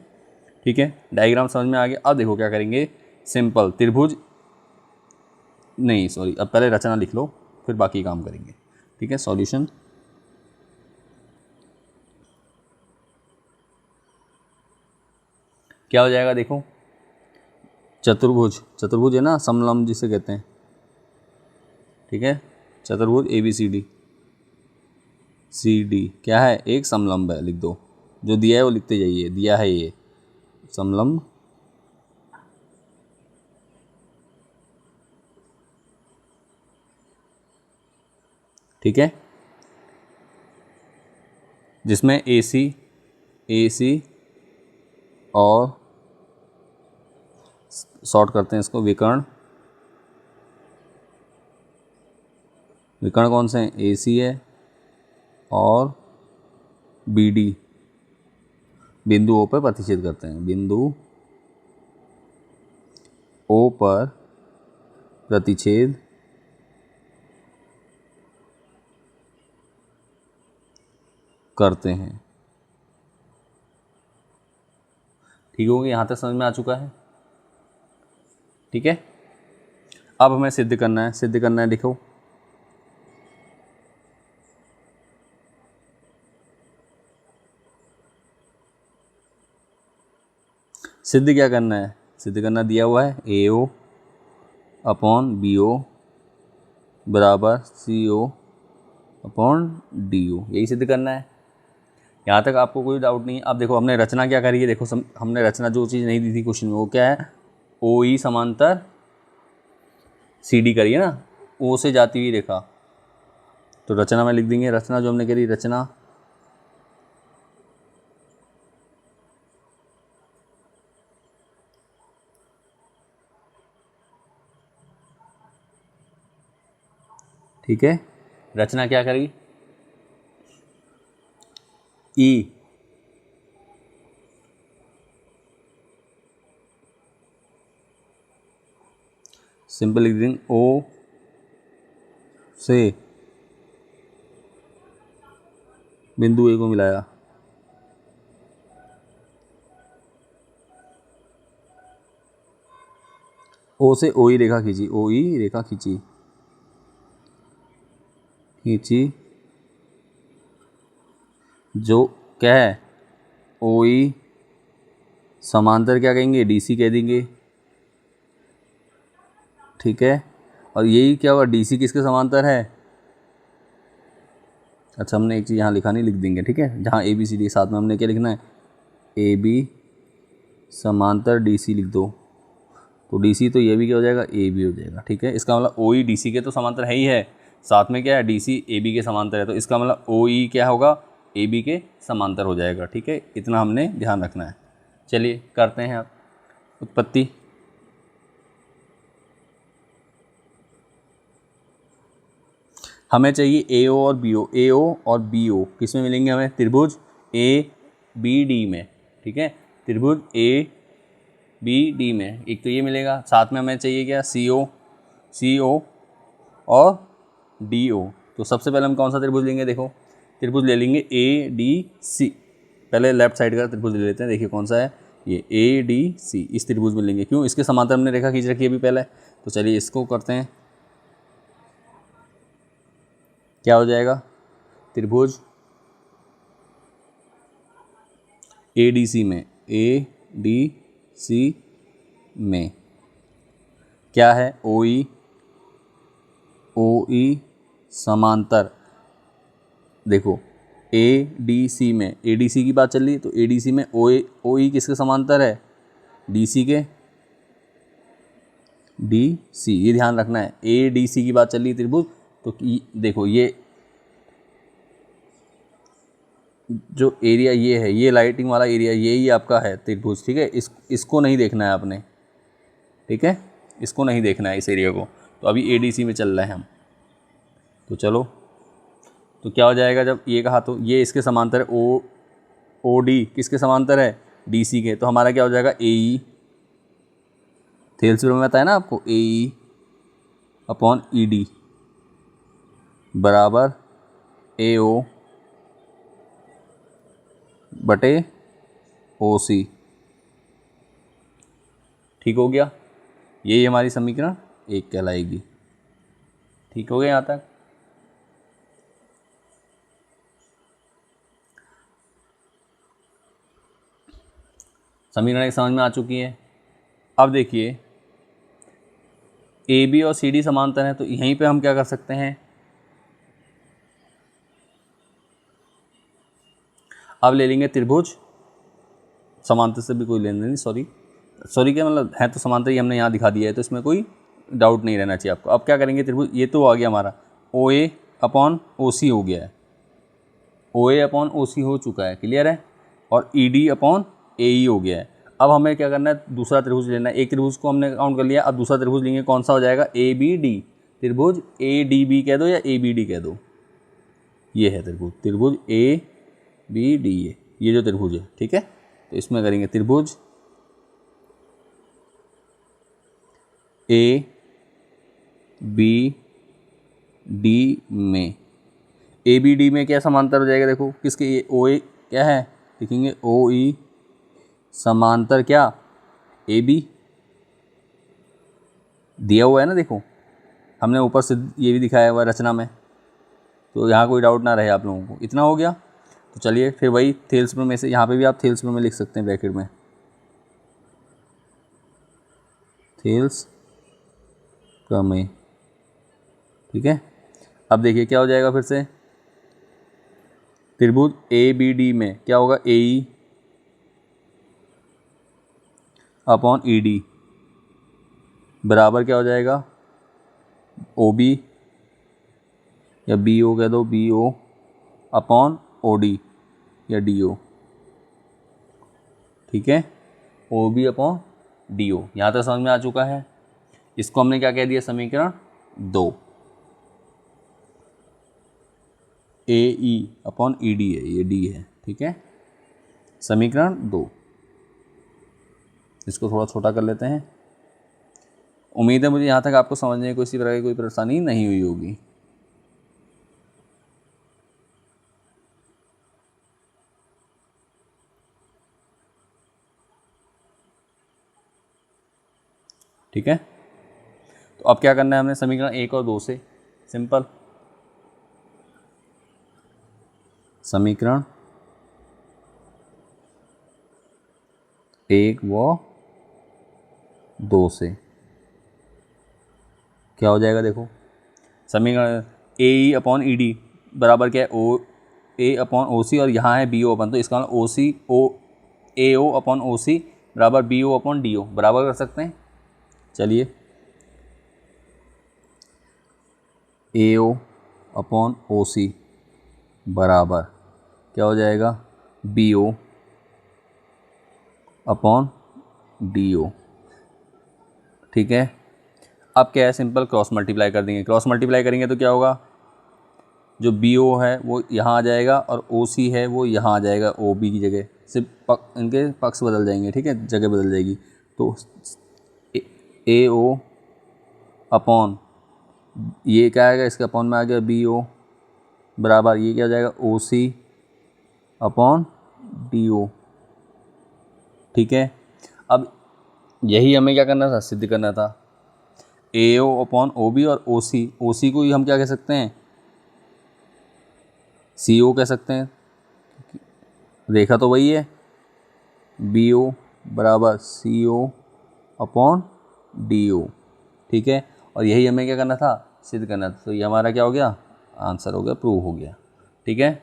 ठीक है, डायग्राम समझ में आ गया। अब देखो क्या करेंगे, सिंपल त्रिभुज, नहीं सॉरी, अब पहले रचना लिख लो फिर बाकी काम करेंगे। ठीक है, सॉल्यूशन क्या हो जाएगा, देखो चतुर्भुज है ना, समलंब जिसे कहते हैं। ठीक है, चतुर्भुज ABCD क्या है, एक समलंब है। लिख दो, जो दिया है वो लिखते जाइए। दिया है ये समलंब ठीक है, जिसमें AC और शॉर्ट करते हैं इसको, विकर्ण कौन से हैं, AC है और BD बिंदु O पर प्रतिच्छेद करते हैं। बिंदु O पर प्रतिच्छेद करते हैं। ठीक हो गया, यहाँ तक समझ में आ चुका है। ठीक है, अब हमें सिद्ध करना है। देखो सिद्ध क्या करना है, सिद्ध करना दिया हुआ है, AO अपॉन BO बराबर CO अपॉन DO, यही सिद्ध करना है। यहाँ तक आपको कोई डाउट नहीं है। अब देखो हमने रचना क्या करी है, देखो हमने रचना जो चीज़ नहीं दी थी क्वेश्चन में, वो क्या है, OE समांतर CD करी है ना, O से जाती हुई रेखा। तो रचना में लिख देंगे, रचना जो हमने करी, रचना ठीक है, रचना क्या करी, E सिंपल लिख देंगे, O से बिंदु ए को मिलाया, ओ से ओ ई रेखा खींची, ओ ई रेखा खींची, जो क्या है ओ ई समांतर क्या कहेंगे, डी सी कह देंगे, ठीक है। और यही क्या होगा, डी सी किसके समांतर है, अच्छा हमने एक चीज़ यहाँ लिखा नहीं, लिख देंगे, ठीक है। जहाँ ए बी सी डी साथ में हमने क्या लिखना है, ए बी समांतर डी सी लिख दो, तो डी सी तो ये भी क्या हो जाएगा, ए बी हो जाएगा, ठीक है। इसका मतलब ओ ई डी सी के तो समांतर है ही है, साथ में क्या है डी सी ए बी के समांतर है, तो इसका मतलब ओ ई क्या होगा, ए बी के समांतर हो जाएगा, ठीक है। इतना हमने ध्यान रखना है। चलिए करते हैं अब उत्पत्ति। हमें चाहिए ए ओ और बी ओ, ए ओ और बी ओ किस में मिलेंगे हमें, त्रिभुज ए बी डी में, ठीक है। त्रिभुज ए बी डी में एक तो ये मिलेगा, साथ में हमें चाहिए क्या, सी ओ और डी ओ। तो सबसे पहले हम कौन सा त्रिभुज लेंगे, देखो त्रिभुज ले लेंगे ए डी सी, पहले लेफ्ट साइड का त्रिभुज ले लेते हैं, देखिए कौन सा है ये, ए डी सी, इस त्रिभुज में लेंगे, क्यों, इसके समांतर हमने रेखा खींच रखी है अभी पहले। तो चलिए इसको करते हैं, क्या हो जाएगा, त्रिभुज ए डी सी में, ए डी सी में क्या है, ओ ई समांतर, देखो ए डी सी में, ए डी सी की बात चल रही है, तो ए डी सी में ओ ई किसके समांतर है, डी सी के, डी सी, ये ध्यान रखना है, ए डी सी की बात चल रही है त्रिभुज, तो देखो ये जो एरिया ये है, ये लाइटिंग वाला एरिया यही आपका है त्रिभुज, ठीक है। इसको नहीं देखना है आपने, ठीक है, इसको नहीं देखना है इस एरिया को। तो अभी ए डी सी में चल रहे हैं हम, तो चलो, तो क्या हो जाएगा, जब ये कहा तो ये इसके समांतर है, ओ डी किसके समांतर है, डी सी के, तो हमारा क्या हो जाएगा, ए ई, थेल्स में बताया ना आपको, ए ई अपॉन ई डी बराबर ए ओ बटे ओ सी, ठीक हो गया। यही हमारी समीकरण एक कहलाएगी, ठीक हो गया यहाँ तक। समीकरण एक समझ में आ चुकी है। अब देखिए ए बी और सी डी समांतर है, तो यहीं पे हम क्या कर सकते हैं, अब ले लेंगे त्रिभुज, समांतर से भी कोई लेन देन नहीं, सॉरी क्या मतलब है, तो समांतर ही हमने यहाँ दिखा दिया है, तो इसमें कोई डाउट नहीं रहना चाहिए आपको। अब क्या करेंगे, त्रिभुज ये तो आ गया हमारा, ओ ए अपॉन ओ सी हो गया है, ओ ए अपॉन ओ सी हो चुका है, क्लियर है, और ई डी अपॉन ए ई हो गया है। अब हमें क्या करना है, दूसरा त्रिभुज लेना है, एक त्रिभुज को हमने काउंट कर लिया, अब दूसरा त्रिभुज लेंगे, कौन सा हो जाएगा, ए बी डी, त्रिभुज ए डी बी कह दो या ए बी डी कह दो, ये है त्रिभुज ए बी डी, ये जो त्रिभुज है, ठीक है। तो इसमें करेंगे त्रिभुज ए बी डी में, ए बी डी में क्या समांतर हो जाएगा, देखो किसके, ओ ए क्या है, लिखेंगे ओ ई समांतर क्या, ए बी दिया हुआ है ना, देखो हमने ऊपर से ये भी दिखाया हुआ रचना में, तो यहाँ कोई डाउट ना रहे आप लोगों को, इतना हो गया। तो चलिए फिर वही थेल्स प्रमेय से, यहाँ पे भी आप थेल्स प्रमेय लिख सकते हैं ब्रैकेट में, थेल्स प्रमेय, ठीक है। अब देखिए क्या हो जाएगा, फिर से त्रिभुज ए बी डी में क्या होगा, ए ई अपॉन ई डी बराबर क्या हो जाएगा, ओ बी या बी ओ कह दो, B O upon O D या डी ओ, ठीक है, O B upon D O. यहाँ तक समझ में आ चुका है। इसको हमने क्या कह दिया, समीकरण 2, ए ई अपॉन ई डी है, ये डी है, ठीक है, समीकरण 2। इसको थोड़ा छोटा कर लेते हैं। उम्मीद है मुझे यहाँ तक आपको समझने में किसी प्रकार की कोई परेशानी नहीं हुई होगी। ठीक है। तो अब क्या करना है हमने समीकरण 1 और 2 से, सिंपल, समीकरण 1 व 2 से क्या हो जाएगा, देखो समीकरण ए ई अपॉन ई डी बराबर क्या है, ओ ए अपॉन ओ सी, और यहाँ है बी ओ अपन, तो इसका मतलब ओ सी ओ ए ओ अपॉन ओ सी बराबर B O upon D O, बराबर कर सकते हैं। चलिए, ए ओ अपॉन ओ सी बराबर क्या हो जाएगा, B O upon D O. ठीक है। अब क्या है, सिंपल क्रॉस मल्टीप्लाई कर देंगे, क्रॉस मल्टीप्लाई करेंगे तो क्या होगा, जो बी ओ है वो यहाँ आ जाएगा और ओ सी है वो यहाँ आ जाएगा, ओ बी की जगह, सिर्फ इनके पक्ष बदल जाएंगे, ठीक है, जगह बदल जाएगी। तो ए ओ अपॉन ये क्या आएगा, इसके अपॉन में आ गया बी ओ बराबर ये क्या हो जाएगा, ओ सी अपॉन डी ओ। ठीक है। अब यही हमें क्या करना था, सिद्ध करना था, ए ओ अपॉन ओ बी और ओ सी को ही हम क्या कह सकते हैं, सी ओ कह सकते हैं, रेखा तो वही है, बी ओ बराबर सी ओ अपॉन डी ओ। ठीक है। और यही हमें क्या करना था, सिद्ध करना था। तो ये हमारा क्या हो गया, आंसर हो गया, प्रूव हो गया। ठीक है,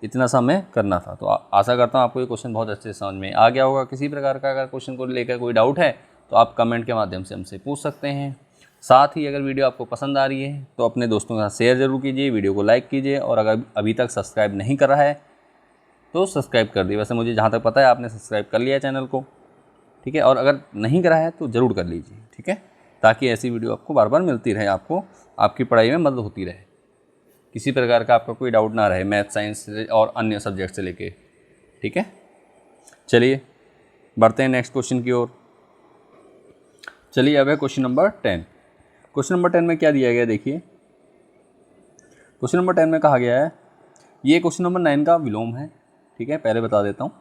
इतना सा हमें करना था। तो आशा करता हूँ आपको ये क्वेश्चन बहुत अच्छे से समझ में आ गया होगा। किसी प्रकार का अगर क्वेश्चन को लेकर कोई डाउट है तो आप कमेंट के माध्यम से हमसे पूछ सकते हैं। साथ ही अगर वीडियो आपको पसंद आ रही है तो अपने दोस्तों के साथ शेयर ज़रूर कीजिए, वीडियो को लाइक कीजिए, और अगर अभी तक सब्सक्राइब नहीं करा है तो सब्सक्राइब कर दिए। वैसे मुझे जहाँ तक पता है आपने सब्सक्राइब कर लिया चैनल को, ठीक है, और अगर नहीं करा है तो ज़रूर कर लीजिए, ठीक है, ताकि ऐसी वीडियो आपको बार बार मिलती रहे, आपको आपकी पढ़ाई में मदद होती रहे, किसी प्रकार का आपका कोई डाउट ना रहे मैथ, साइंस और अन्य सब्जेक्ट से लेके। ठीक है, चलिए बढ़ते हैं नेक्स्ट क्वेश्चन की ओर। चलिए अब है क्वेश्चन नंबर 10। क्वेश्चन नंबर 10 में क्या दिया गया, देखिए क्वेश्चन नंबर 10 में कहा गया है, ये क्वेश्चन नंबर 9 का विलोम है। ठीक है, पहले बता देता हूँ।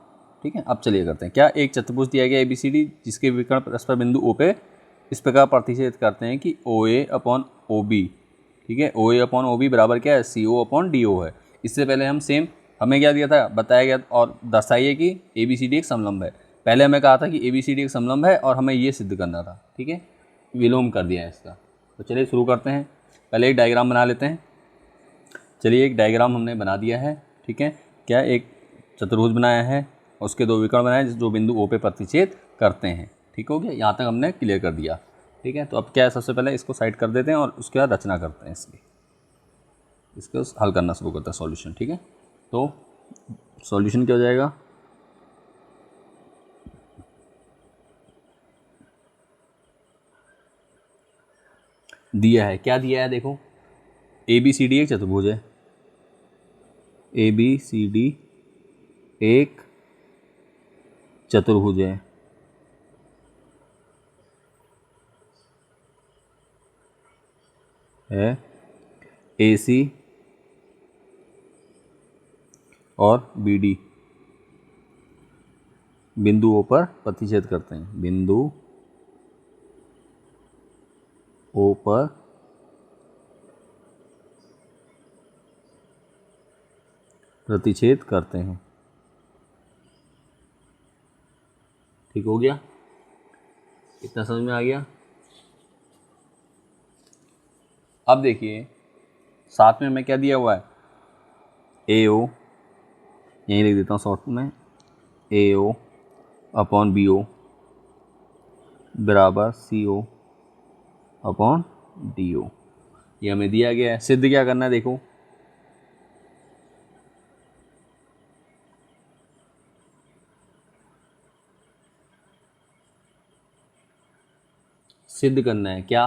ठीक है, अब चलिए करते हैं। क्या एक चतुर्भुज दिया गया ABCD जिसके विकर्ण परस्पर बिंदु O पे इस प्रकार प्रतिच्छेद करते हैं कि OA अपॉन OB, ठीक है, OA अपॉन OB बराबर क्या है, CO अपॉन DO है। इससे पहले हम सेम, हमें क्या दिया था, बताया गया और दर्शाइए कि ABCD एक समलंब है। पहले हमें कहा था कि ABCD एक समलंब है और हमें ये सिद्ध करना था। ठीक है, विलोम कर दिया है इसका। तो चलिए शुरू करते हैं। पहले एक डायग्राम बना लेते हैं। चलिए एक डायग्राम हमने बना दिया है। ठीक है, क्या एक चतुर्भुज बनाया है, उसके दो विकर्ण बनाए जो बिंदु O पे प्रतिच्छेद करते हैं। ठीक हो गया, यहाँ तक हमने क्लियर कर दिया। ठीक है, तो अब क्या है, सबसे पहले इसको साइड कर देते हैं और उसके बाद रचना करते हैं इसको हल करना शुरू करते हैं, सॉल्यूशन। ठीक है, तो सॉल्यूशन क्या हो जाएगा, दिया है, क्या दिया है, देखो ABCD एक चतुर्भुज है, ABCD एक चतुर्भुज है AC और BD बिंदुओं पर प्रतिच्छेद करते हैं, बिंदु O पर प्रतिच्छेद करते हैं। ठीक हो गया, इतना समझ में आ गया। अब देखिए साथ में हमें क्या दिया हुआ है, AO, यहीं लिख देता हूँ शॉर्ट में, AO अपॉन BO बराबर CO अपॉन DO, ये हमें दिया गया है। सिद्ध क्या करना है, देखो सिद्ध करना है क्या,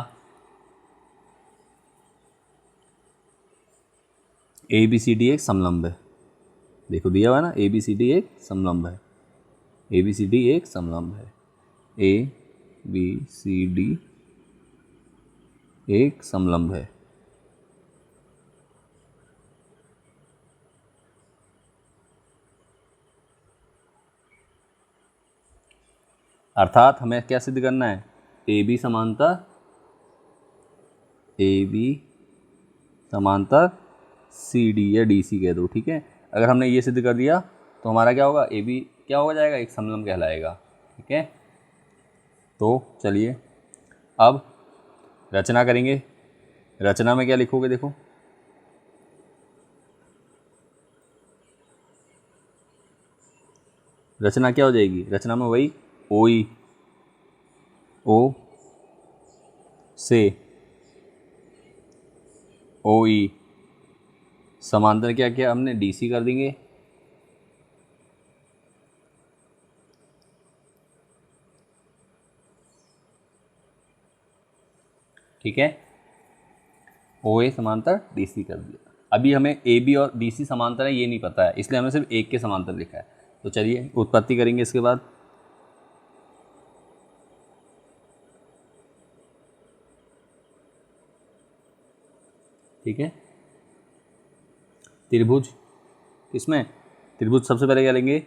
ABCD एक समलंब है। देखो दिया हुआ है ना, ABCD एक समलंब है, ABCD एक समलंब है, ABCD एक समलंब है। अर्थात हमें क्या सिद्ध करना है, ए बी समांतर सी डी या डी सी कह दो, ठीक है। अगर हमने ये सिद्ध कर दिया तो हमारा क्या होगा, ए बी क्या हो जाएगा, एक समलंब कहलाएगा, ठीक है। तो चलिए अब रचना करेंगे। रचना में क्या लिखोगे, देखो रचना क्या हो जाएगी, रचना में वही ओ से ओ ई समांतर क्या किया हमने, डी सी कर देंगे, ठीक है। ओ ए समांतर डी सी कर दिया। अभी हमें ए बी और डी सी समांतर है ये नहीं पता है, इसलिए हमें सिर्फ एक के समांतर लिखा है। तो चलिए उत्पत्ति करेंगे इसके बाद। ठीक है, त्रिभुज किसमें, त्रिभुज सबसे पहले क्या लेंगे,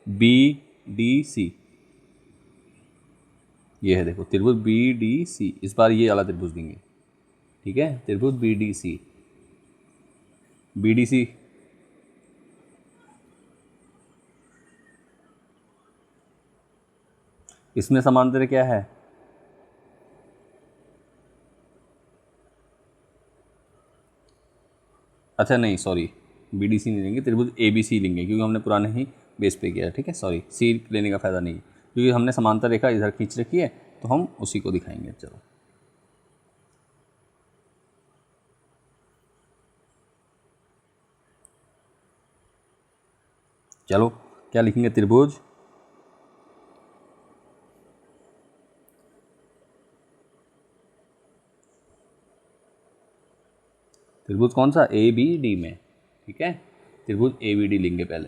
बी डी सी। ये है देखो त्रिभुज बी डी सी, इस बार ये वाला त्रिभुज देंगे, ठीक है। त्रिभुज B D C, B D C इसमें समांतर क्या है, अच्छा नहीं सॉरी, बी डी सी नहीं लेंगे, त्रिभुज ए बी सी लेंगे, क्योंकि हमने पुराने ही बेस पे किया है, ठीक है। सॉरी, सी लेने का फ़ायदा नहीं है, क्योंकि हमने समांतर रेखा इधर खींच रखी है, तो हम उसी को दिखाएंगे। चलो चलो क्या लिखेंगे, त्रिभुज त्रिभुज कौन सा, ए बी डी में, ठीक है। त्रिभुज ए बी डी लेंगे पहले,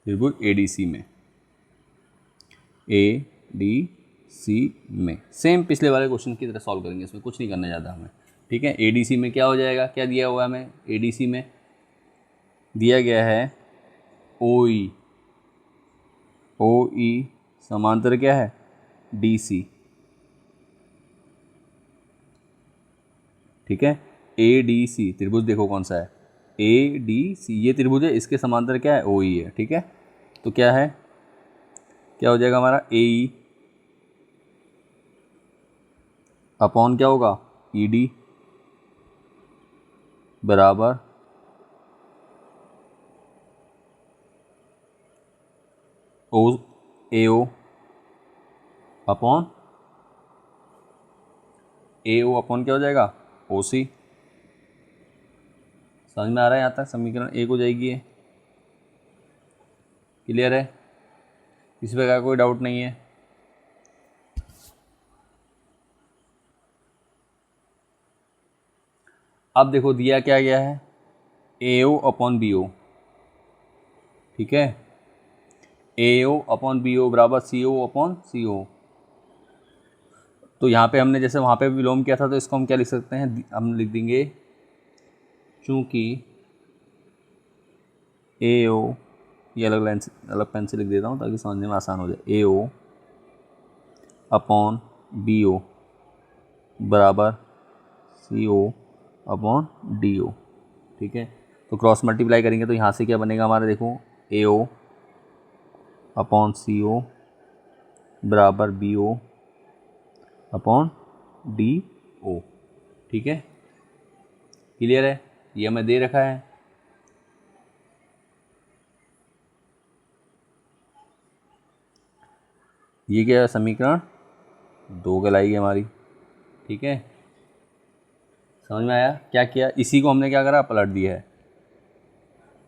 त्रिभुज ए डी सी में, ए डी सी में सेम पिछले वाले क्वेश्चन की तरह सॉल्व करेंगे, इसमें कुछ नहीं करना ज़्यादा हमें, ठीक है। ए डी सी में क्या हो जाएगा, क्या दिया हुआ है हमें, ए डी सी में दिया गया है ओ ई, ओ ई समांतर क्या है, डी सी, ठीक है। ए डी सी त्रिभुज देखो कौन सा है, ए डी सी ये त्रिभुज है, इसके समांतर क्या है, ओ ई है, ठीक है। तो क्या है, क्या हो जाएगा हमारा, ए ई अपॉन क्या होगा, ई डी बराबर ओ ए O upon A O upon क्या हो जाएगा, ओ सी। समझ में आ रहा है यहाँ तक, समीकरण एक हो जाएगी ये, क्लियर है, इस प्रकार कोई डाउट नहीं है। अब देखो दिया क्या गया है, ए ओ अपॉन बी ओ, ठीक है। ए ओ अपॉन बी ओ बराबर सी ओ अपॉन सी ओ। तो यहाँ पे हमने जैसे वहाँ पे विलोम किया था, तो इसको हम क्या लिख सकते हैं, हम लिख देंगे चूँकि ए ओ, ये अलग लाइन से अलग पेन से लिख देता हूँ ताकि समझने में आसान हो जाए, ए ओ अपॉन बी ओ बराबर सी ओ अपॉन डी ओ, ठीक है। तो क्रॉस मल्टीप्लाई करेंगे तो यहाँ से क्या बनेगा हमारा, देखो ए ओ अपॉन सी ओ बराबर B O upon D O, ठीक है। क्लियर है, ये हमें दे रखा है। ये क्या है, समीकरण दो कहलाएगी हमारी, ठीक है। समझ में आया, क्या किया, इसी को हमने क्या करा, पलट दिया है,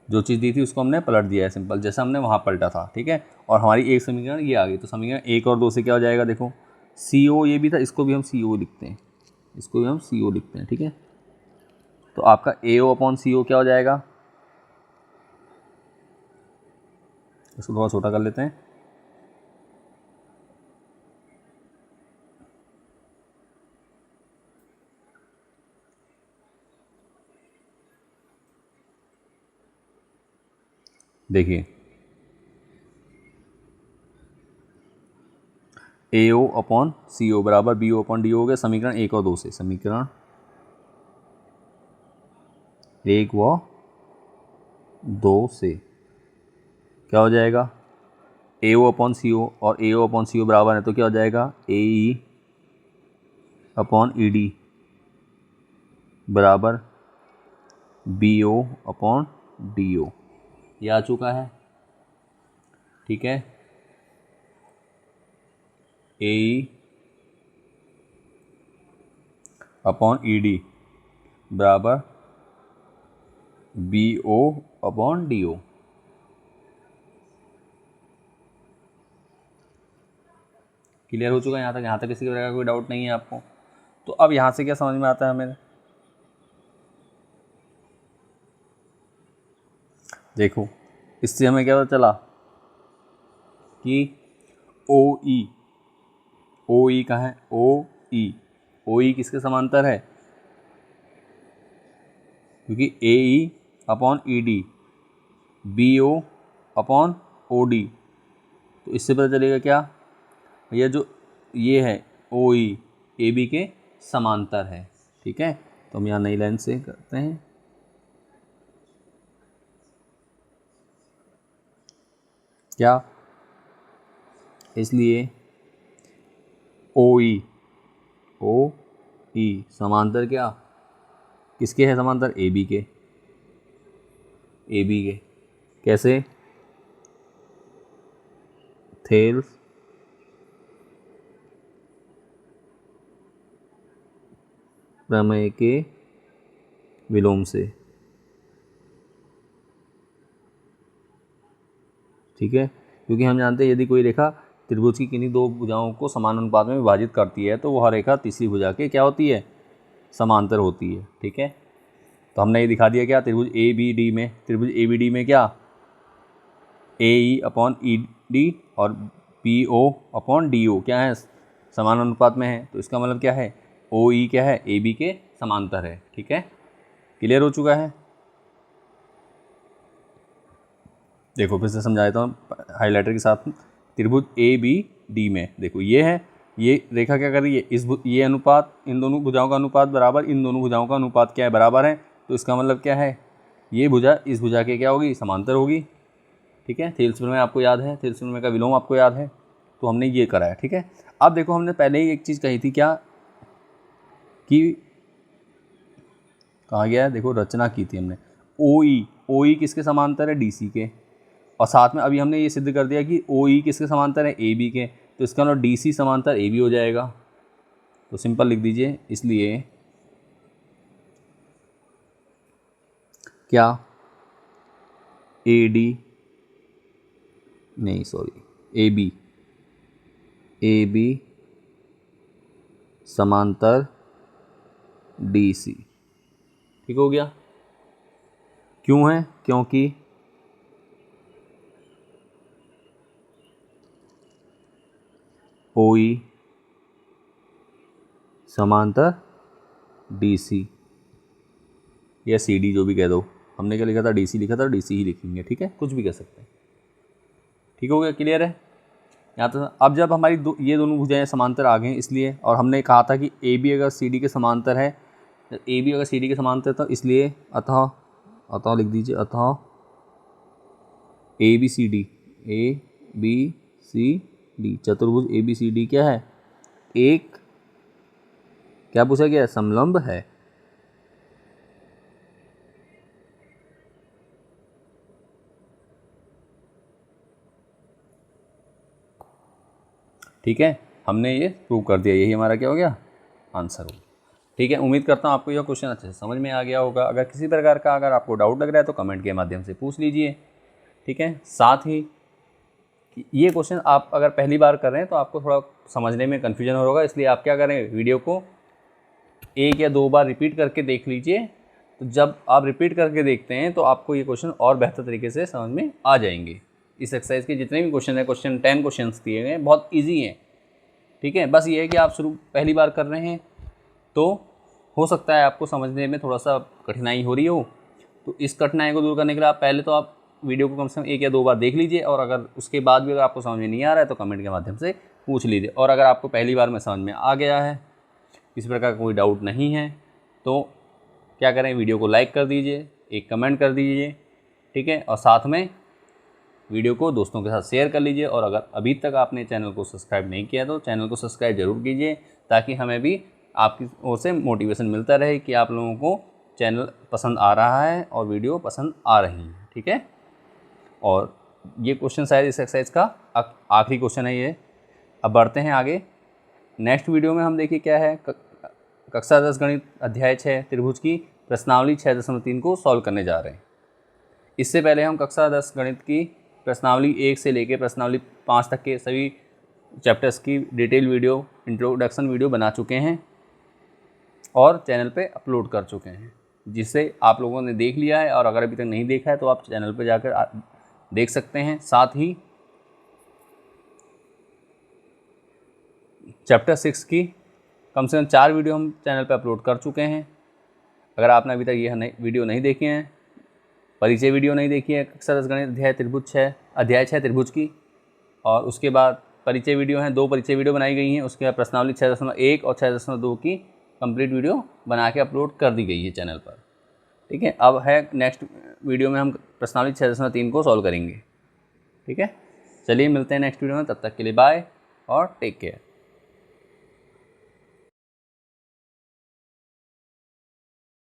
जो चीज़ दी थी उसको हमने पलट दिया है, सिंपल जैसा हमने वहाँ पलटा था, ठीक है। और हमारी एक समीकरण ये आ गई, तो समीकरण एक और दो से क्या हो जाएगा, देखो सी ओ ये भी था, इसको भी हम सी ओ लिखते हैं, इसको भी हम सी ओ लिखते हैं, ठीक है। तो आपका ए ओ अपॉन सी ओ क्या हो जाएगा, इसको थोड़ा छोटा कर लेते हैं, देखिए AO अपॉन CO बराबर BO अपॉन DO हो गया समीकरण 1 और 2 से। समीकरण 1 व 2 से क्या हो जाएगा, AO अपॉन CO और AO अपॉन CO बराबर है तो क्या हो जाएगा AE अपॉन ED बराबर BO अपॉन DO। ये आ चुका है, ठीक है। AE अपॉन ED बराबर BO अपॉन DO। क्लियर हो चुका है यहाँ तक किसी प्रकार का कोई डाउट नहीं है आपको। तो अब यहाँ से क्या समझ में आता है हमें, देखो इससे हमें क्या पता चला कि OE कहाँ है, OE किसके समांतर है, क्योंकि AE upon ED BO upon OD। तो इससे पता चलेगा क्या, ये जो ये है OE AB के समांतर है, ठीक है। तो हम यहाँ नई लाइन से करते हैं, क्या, इसलिए OE समांतर क्या, किसके है समांतर, AB के। कैसे, थेल्स प्रमेय के विलोम से, ठीक है। क्योंकि हम जानते हैं यदि कोई रेखा त्रिभुज की किन्हीं दो भुजाओं को समान अनुपात में विभाजित करती है तो वह रेखा तीसरी भुजा के क्या होती है, समांतर होती है, ठीक है। तो हमने ये दिखा दिया क्या, त्रिभुज ABD में क्या AE अपॉन ED और BO अपॉन DO क्या है, समान अनुपात में है। तो इसका मतलब क्या है, OE क्या है, AB के समांतर है, ठीक है। क्लियर हो चुका है। देखो फिर से समझा देता हूँ हाइलाइटर के साथ। त्रिभुज ABD में देखो ये है, ये रेखा क्या कर रही है, ये अनुपात इन दोनों भुजाओं का अनुपात बराबर इन दोनों भुजाओं का अनुपात क्या है, बराबर है। तो इसका मतलब क्या है, ये भुजा इस भुजा के क्या होगी, समांतर होगी, ठीक है। थेल्स प्रमेय आपको याद है, थेल्स प्रमेय का विलोम आपको याद है, तो हमने ये करा है, ठीक है। अब देखो हमने पहले ही एक चीज़ कही थी क्या, कि कहा गया है, देखो रचना की थी हमने, OE किसके समांतर है, DC के। और साथ में अभी हमने ये सिद्ध कर दिया कि OE किसके समांतर है, AB के। तो इसका मतलब DC समांतर AB हो जाएगा। तो सिंपल लिख दीजिए, इसलिए क्या AB समांतर DC, ठीक हो गया। क्यों है, क्योंकि OE समांतर DC या CD जो भी कह दो, हमने क्या लिखा था, DC लिखा था, DC ही लिखेंगे, ठीक है, कुछ भी कह सकते हैं, ठीक हो गया, क्लियर है यहाँ तो। अब जब हमारी ये दोनों भुजाएं समांतर आ गए इसलिए, और हमने कहा था कि AB अगर CD के समांतर है, AB अगर CD के समांतर है तो इसलिए अतः लिख दीजिए, अतः ABCD चतुर्भुज ABCD क्या है, एक क्या पूछा गया, समलंब है, ठीक है। हमने ये प्रूव कर दिया, यही हमारा क्या हो गया, आंसर हो। ठीक है, उम्मीद करता हूँ आपको यह क्वेश्चन अच्छे से समझ में आ गया होगा। अगर किसी प्रकार का अगर आपको डाउट लग रहा है तो कमेंट के माध्यम से पूछ लीजिए, ठीक है। साथ ही ये क्वेश्चन आप अगर पहली बार कर रहे हैं तो आपको थोड़ा समझने में कन्फ्यूजन होगा, इसलिए आप क्या करें, वीडियो को 1 या 2 बार रिपीट करके देख लीजिए। तो जब आप रिपीट करके देखते हैं तो आपको ये क्वेश्चन और बेहतर तरीके से समझ में आ जाएंगे। इस एक्सरसाइज के जितने भी क्वेश्चन हैं, 10 क्वेश्चन दिए गए हैं, बहुत ईजी हैं, ठीक है। बस ये है कि आप पहली बार कर रहे हैं तो हो सकता है आपको समझने में थोड़ा सा कठिनाई हो रही हो। तो इस कठिनाई को दूर करने के लिए आप पहले तो आप वीडियो को कम से कम 1 या 2 बार देख लीजिए, और अगर उसके बाद भी अगर आपको समझ में नहीं आ रहा है तो कमेंट के माध्यम से पूछ लीजिए। और अगर आपको पहली बार में समझ में आ गया है, किसी प्रकार का कोई डाउट नहीं है, तो क्या करें, वीडियो को लाइक कर दीजिए, एक कमेंट कर दीजिए, ठीक है, और साथ में वीडियो को दोस्तों के साथ शेयर कर लीजिए। और अगर अभी तक आपने चैनल को सब्सक्राइब नहीं किया तो चैनल को सब्सक्राइब जरूर कीजिए, ताकि हमें भी आपकी ओर से मोटिवेशन मिलता रहे कि आप लोगों को चैनल पसंद आ रहा है और वीडियो पसंद आ रही है, ठीक है। और ये क्वेश्चन शायद इस एक्सरसाइज का आखिरी क्वेश्चन है ये। अब बढ़ते हैं आगे। नेक्स्ट वीडियो में हम देखिए क्या है, कक्षा 10 गणित अध्याय 6 त्रिभुज की प्रश्नावली 6.3 को सॉल्व करने जा रहे हैं। इससे पहले हम कक्षा 10 गणित की प्रश्नावली 1 से लेकर प्रश्नावली 5 तक के सभी चैप्टर्स की डिटेल वीडियो, इंट्रोडक्शन वीडियो बना चुके हैं और चैनल पे अपलोड कर चुके हैं, जिसे आप लोगों ने देख लिया है। और अगर अभी तक नहीं देखा है तो आप चैनल पे जाकर देख सकते हैं। साथ ही चैप्टर 6 की कम से कम 4 वीडियो हम चैनल पे अपलोड कर चुके हैं। अगर आपने अभी तक ये वीडियो नहीं देखी हैं, परिचय वीडियो नहीं देखी है कक्षा 10 गणित अध्याय 6 त्रिभुज की, और उसके बाद परिचय वीडियो हैं, 2 परिचय वीडियो बनाई गई हैं, उसके बाद प्रश्नावली 6.1 और 6.2 की कंप्लीट वीडियो बना के अपलोड कर दी गई है चैनल पर, ठीक है। अब है नेक्स्ट वीडियो में हम प्रश्नावली 6.3 को सॉल्व करेंगे, ठीक है। चलिए मिलते हैं नेक्स्ट वीडियो में, तब तक के लिए बाय और टेक केयर।